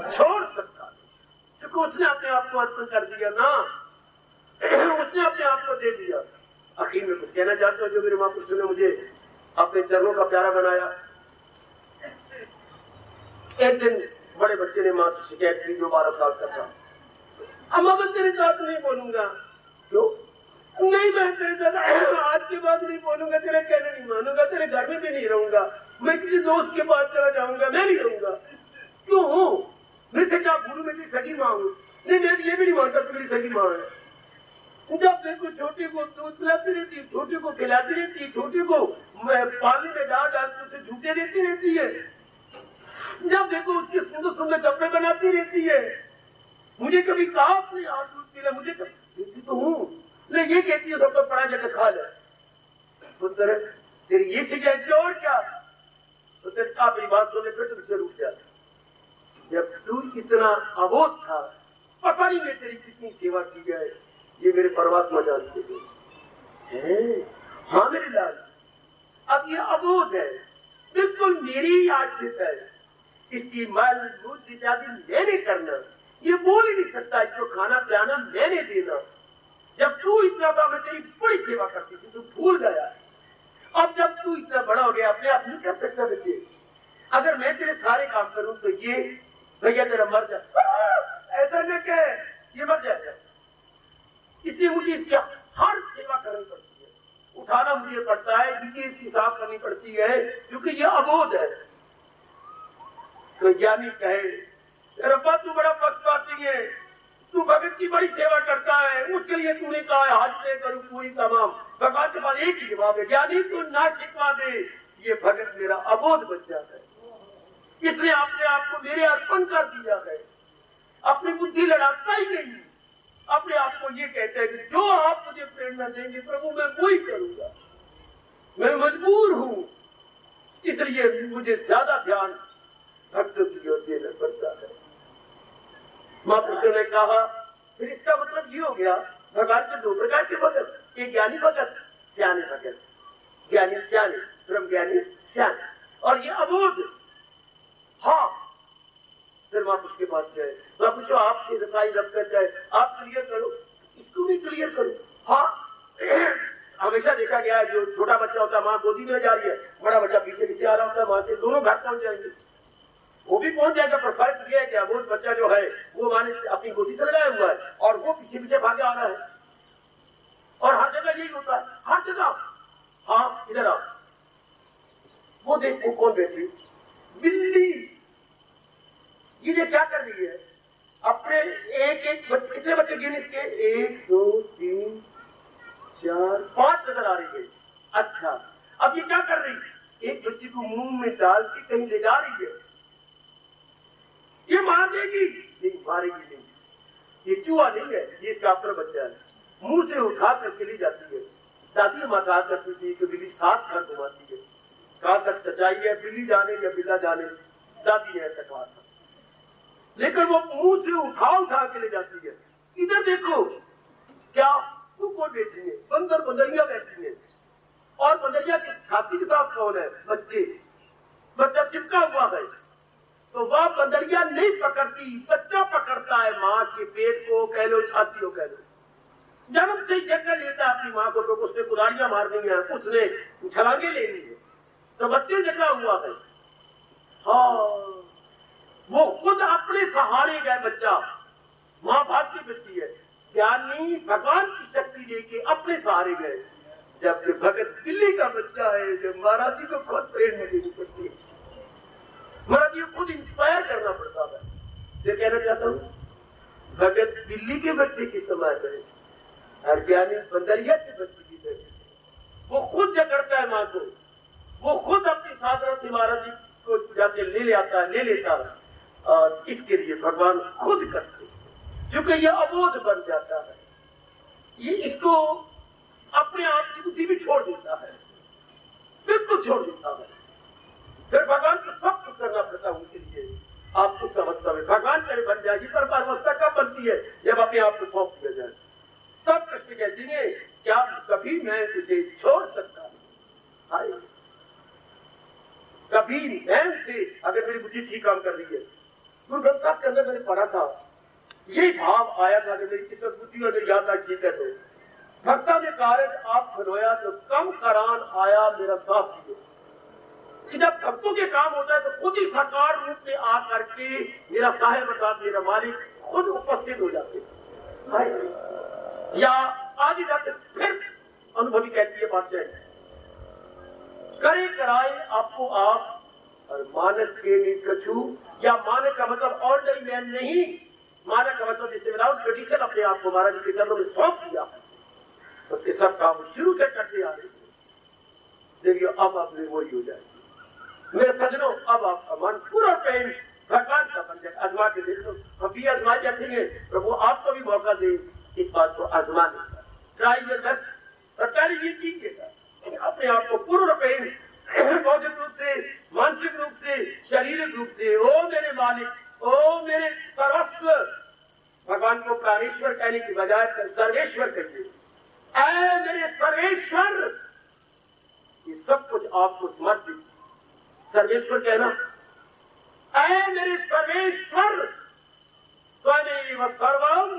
छोड़ सकता नहीं, क्योंकि उसने अपने आप को अर्पण कर दिया ना, उसने अपने आप को दे दिया। आखिर में कुछ कहना चाहते हो जो मेरे महापुरुषों ने मुझे अपने चरणों का प्यारा बनाया। एक दिन बड़े बच्चे ने मां से शिकायत की, जो 12 साल का था, अम्मा मैं तेरे साथ नहीं बोलूंगा। क्यों? नहीं, मैं तेरे साथ आज के बाद नहीं बोलूंगा, तेरे कहने नहीं मानूंगा, तेरे घर में भी नहीं रहूंगा, मैं किसी दोस्त के पास चला जाऊंगा, मैं नहीं रहूंगा। क्यों? मैं से क्या भूलू, मैं तेरी सगी मां हूं। नहीं, मैं ये भी नहीं मानता तू मेरी सगी मां है। जब देखो छोटे को दूध पिलाती रहती, छोटे को खिलाती रहती, छोटे को पानी में डाल के उसे झूठे देती रहती है, जब देखो उसके सुंदर सुंदर कपड़े बनाती रहती है। मुझे कभी कहा अपने हाथ दूध पिला, मुझे कभी तो हूँ, नहीं ये कहती है सबको पड़ा जाकर खा ले। पुत्र तेरी ये शिकायत और क्या? तो तेरे अपनी बात सुनने फिर तुमसे रूठ जाता। जब तू इतना अबोध था, पता नहीं मैं तेरी कितनी सेवा की है, ये मेरे परमात्मा जानते हैं। हाँ मेरे लाल, अब ये अबोध है, बिल्कुल मेरी ही आश्रित है, इसकी मल दूध इत्यादि मैंने करना, ये बोल ही नहीं सकता, इसको खाना पिलाना मैंने देना। जब तू इतना बड़ा, मैं तेरी बड़ी सेवा करती थी, तू भूल गया। अब जब तू इतना बड़ा हो गया, अपने आप नहीं कर सकता बच्चे। अगर मैं तेरे सारे काम करूं तो ये भैया तेरा मर जाए, ऐसा न कहे, ये मर जाएगा। इसलिए मुझे इसकी हर सेवा करनी पड़ती है, उठाना मुझे पड़ता है, क्योंकि इसकी साफ करनी पड़ती है, क्योंकि ये अबोध है। तो ज्ञानी कहे रब्बा तू बड़ा पक्षपाती है, तू भगत की बड़ी सेवा करता है, उसके लिए तूने कहा है हाथ से करूं पूरी तमाम। भगवान के पास एक ही जवाब है, ज्ञानी तू ना शिकवा दे, ये भगत मेरा अबोध बच जाता है। इसलिए आपने आपको मेरे अर्पण कर दिया है, अपनी बुद्धि लड़ाता ही नहीं, अपने आप को ये कहते हैं कि जो आप मुझे प्रेरणा देंगे प्रभु मैं वही करूंगा, मैं मजबूर हूं। इसलिए मुझे ज्यादा ध्यान भक्तों की ओर देना पड़ता है। महापुरुषों ने कहा फिर इसका मतलब ये हो गया भगवान के दो प्रकार के भगत, एक ज्ञानी भगत, सियाने भगत। ज्ञानी सियाने, ब्रह्म ज्ञानी सियाने, और ये अबोध। हाँ, फिर वहां उसके पास गए, वहां पूछो आपकी रसाई रब कर जाए, आप क्लियर करो, इसको भी क्लियर करो। हाँ, हमेशा देखा गया है जो छोटा बच्चा होता है माँ गोदी में जा रही है, बड़ा बच्चा पीछे पीछे आ रहा होता है माँ से, दोनों घर पहुंच जाएंगे, वो भी पहुंच जाएगा। पर फर्क यह है कि वो बच्चा जो है वो माँ ने अपनी गोदी से लगाया हुआ है और वो पीछे पीछे भागे आ रहा है। और हर जगह यही होता है, हर जगह। हाँ, इधर आओ, वो देखो कौन बैठी, बिल्ली। ये क्या कर रही है, अपने एक एक कितने बच्चे गिन इसके, 1 2 3 4 5 नजर आ रही है। अच्छा, अब ये क्या कर रही है, एक बच्चे को मुंह में डाल के कहीं ले जा रही है। ये मार देगी, नहीं मारेगी नहीं, ये चूहा नहीं है, ये इसका अपना बच्चा है। मुंह से उठा कर चली जाती है। दादी माँ कहा करती थी कि बिल्ली 7 घर घुमाती है। कहा तक सच्चाई है, बिल्ली जाने या बिल्ला जाने, दादी ने ऐसा कहा था। लेकिन वो मुंह से उठा के ले जाती है। इधर देखो, क्या वो कौन बैठी है, बंदर बंदरिया बैठी है, और बंदरिया की छाती के साथ कौन है, बच्चे, बच्चा चिपका हुआ है। तो वह बंदरिया नहीं पकड़ती, बच्चा पकड़ता है माँ के पेट को, कह लो छाती को, कह लो। जन्म से ही जगह लेता है अपनी माँ को, तो उसने कुदारियां मारनी है, उसने छलांगे लेनी है, तो बच्चे जगा हुआ है। हाँ, वो खुद अपने सहारे गए बच्चा, माँ भाग की बच्ची है, ज्ञानी भगवान की शक्ति लेके अपने सहारे गए। जबकि भगत बिल्ली का बच्चा है, जब महाराज जी को खुद प्रेरणा देनी पड़ती है, महाराज जी को खुद इंस्पायर करना पड़ता है। ये कहना चाहता हूँ, भगत बिल्ली के बच्चे की समान है और ज्ञानी बंदरिया के बच्चे की तरह। वो खुद जकड़ता है माँ को, वो खुद अपनी साधना से महाराज जी को जाके ले लेता है, और इसके लिए भगवान खुद करते, क्योंकि ये अबोध बन जाता है, ये इसको अपने आप की बुद्धि भी छोड़ देता है, बिल्कुल छोड़ देता है। फिर भगवान को सब कुछ करना पड़ता है उनके लिए। आपको समझता है भगवान करे बन जाएगी, पर अवस्था कब बनती है, जब अपने आप को सौंप दिया जाए। तब कृष्ण कहती है, क्या कभी मैं तुझे छोड़ सकता हूं, कभी मैं से, अगर मेरी बुद्धि ठीक काम कर रही है। गुरु ग्रंथ साहब के अंदर मैंने पढ़ा था, ये भाव आया था, मेरी किस्मत बुद्धि अगर याद आ ठीक है तो, भक्ता ने कारज आप खनोया तो कम करान आया मेरा साथ दियो। जब भक्तों के काम होता है तो खुद ही साकार रूप में आ करके मेरा साहेब अर्थात मेरा मालिक खुद उपस्थित हो जाते हैं। या आगे जाते फिर अनुभवी कहती है बादशाह, करे कराए आपको आप और मानक के लिए कछू, या मानक का मतलब ऑर्डनरी मैन नहीं, मानक का मतलब जिससे विदाउट कंडीशन अपने आप को महाराज जी के चरणों में सौंप दिया, उसके सब काम शुरू से करते आ रहे हैं। देखिए अब अपने वही हो जाएगी। मेरे सजनों, अब आपका मन पूरा प्रेम भगवान का बन जाए। आजमा के देख लो, हम भी आजमा जाएंगे, प्रभु आपको भी मौका दे इस बात को आजमाने का। ट्राई योर बेस्ट, और पहले ये कीजिएगा अपने आप को पूर्ण प्रेम भौतिक रूप से, मानसिक रूप से, शारीरिक रूप से, ओ मेरे मालिक, ओ मेरे सर्वस्व। भगवान को प्राणेश्वर कहने की बजाय सर्वेश्वर कहिए, ऐ मेरे सर्वेश्वर। ये सब कुछ आपको समर्पित, सर्वेश्वर कहना, ऐ मेरे सर्वेश्वर, त्वमेव सर्वम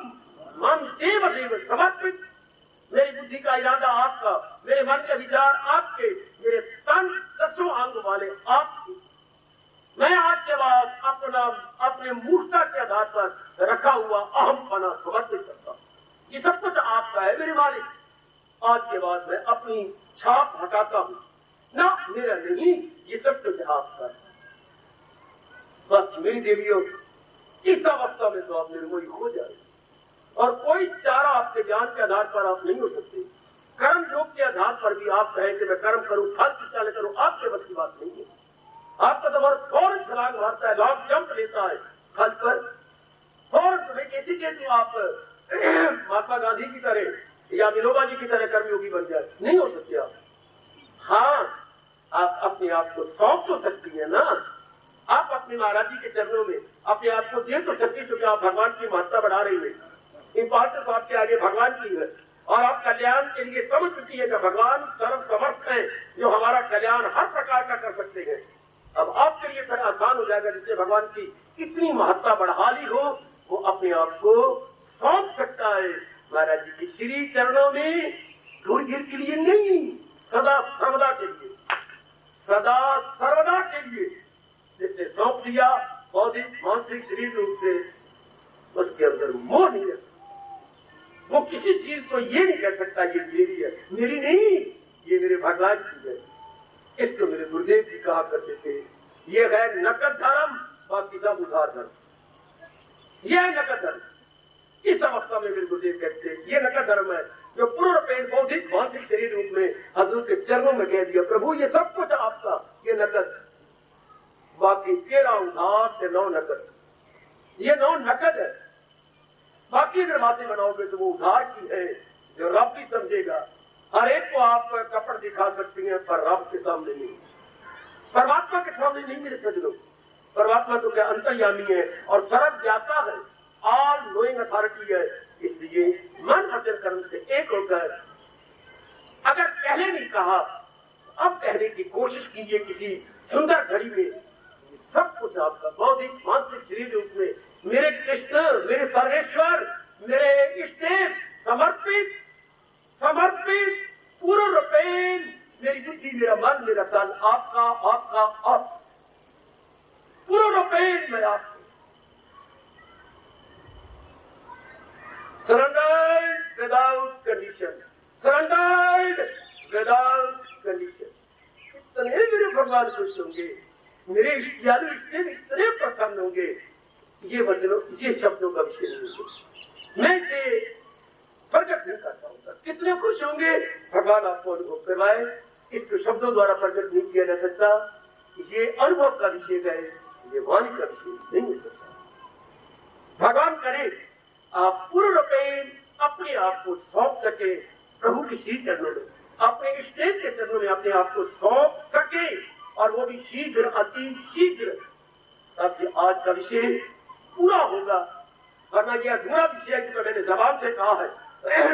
मम देव देव समर्पित। मेरी बुद्धि का इरादा आपका, मेरे मन के विचार आपके, मेरे तन 10 अंग वाले आपके। मैं आज के बाद अपने मूर्खता के आधार पर रखा हुआ अहम पना समर्पित करता हूं। ये सब कुछ आपका है मेरे मालिक। आज के बाद मैं अपनी छाप हटाता हूं, ना मेरा नहीं, ये सब कुछ आपका है। बस मेरी देवियों, इस अवस्था में तो आप निर्मोही हो जाए, और कोई चारा आपके ज्ञान के आधार पर आप नहीं हो सकते। कर्म योग के आधार पर भी आप कहें कि मैं कर्म करूं, फल की चाल करूं, आपके बस की बात नहीं है। आपका तो फौरन छलांग मारता है, लॉन्ग जंप लेता है फल पर, फौरन तुम्हें कैसी कैसी आप महात्मा गांधी की तरह या विनोबा जी की तरह कर्मयोगी बन जाए, नहीं हो सकते आप। हाँ, आप अपने आप को सौंप तो सकती है ना, आप अपने महाराज जी के चरणों में अपने आप को दे तो सकती, क्योंकि आप भगवान की महत्ता बढ़ा रही है। इंपॉर्टेंस आपके आगे भगवान की है और आप कल्याण के लिए समझ चुकी है कि भगवान सर्व समर्थ है जो हमारा कल्याण हर प्रकार का कर सकते हैं। अब आपके लिए थोड़ा आसान हो जाएगा, जिससे भगवान की कितनी महत्ता बढ़ा ली हो वो अपने आप को सौंप सकता है महाराज जी के श्री चरणों में, थोड़ी देर के लिए नहीं, सदा सर्वदा के लिए, सदा सर्वदा के लिए जिसने सौंप दिया बौद्धिक मानसिक शरीर रूप से, उसके अंदर मोह नहीं है। वो किसी चीज को ये नहीं कह सकता ये मेरी है, मेरी नहीं, ये मेरे भगवान की है। इसको मेरे गुरुदेव जी कहा करते थे, ये है नकद धर्म, बाकी सब उधार धर्म। यह नकद धर्म, इस अवस्था में मेरे गुरुदेव कहते हैं ये नकद धर्म है जो पूर्ण पेन बौद्धिक मानसिक शरीर रूप में हजूर के चरणों में कह दिया, प्रभु ये सब कुछ आपका, ये नकद, बाकी तेरा उधार से 9 नकद, ये 9 नकद है। बाकी अगर बातें बनाओगे तो वो उधार की है जो रब भी समझेगा। हर एक को आप कपड़ दिखा सकती हैं पर रब के सामने नहीं, परमात्मा के सामने नहीं मेरे सज्जनों। परमात्मा तो क्या अंतर्यामी है और सर्व ज्ञाता है, ऑल नोइंग अथॉरिटी है। इसलिए मन वचन कर्म से एक होकर अगर पहले नहीं कहा अब कहने की कोशिश कीजिए किसी सुंदर घड़ी में, सब कुछ आपका बौद्धिक मानसिक शरीर रूप में मेरे कृष्ण, मेरे सर्वेश्वर, मेरे इष्टदेव समर्पित समर्पित पूर्ण रूपेण मेरी बुद्धि, मेरा मन, मेरा तन आपका आपका आप पूर्ण रूपेण मैं आपको surrendered without condition, surrendered without condition। इतने मेरे भगवान खुश होंगे, मेरे यादव इतने प्रसन्न होंगे, ये वचनों ये शब्दों का विषय नहीं है, मैं इसे प्रकट नहीं कर पाऊंगा। कितने खुश होंगे भगवान आपको अनुभव करवाए, इसको शब्दों द्वारा प्रकट नहीं किया जा सकता। ये अनुभव का विषय है, ये वाणी का विषय नहीं हो सकता। भगवान करे आप पूर्ण रूपेण अपने आप को सौंप सके प्रभु के श्री चरणों में, अपने इष्टदेव के चरणों में अपने आप को सौंप सके, और वो भी शीघ्र, अति शीघ्र, तब आज का विषय पूरा होगा। वरना यह अधूरा विषय है जो मैंने जबान से कहा है,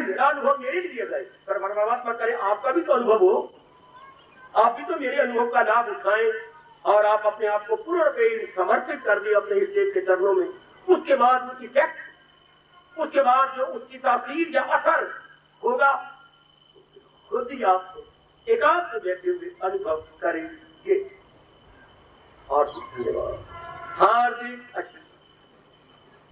मेरा अनुभव मेरे लिए गए, पर परमात्मा करे आपका भी तो अनुभव हो, आप भी तो मेरे अनुभव का लाभ उठाएं और आप अपने आप को पूर्ण रूपेण समर्पित कर दिए अपने इष्टदेव के चरणों में। उसके बाद उसकी इफेक्ट, उसके बाद जो उसकी तासीर या असर होगा खुद ही आपको एकांत बैठे हुए अनुभव करेंगे। और धन्यवाद, हार्दिक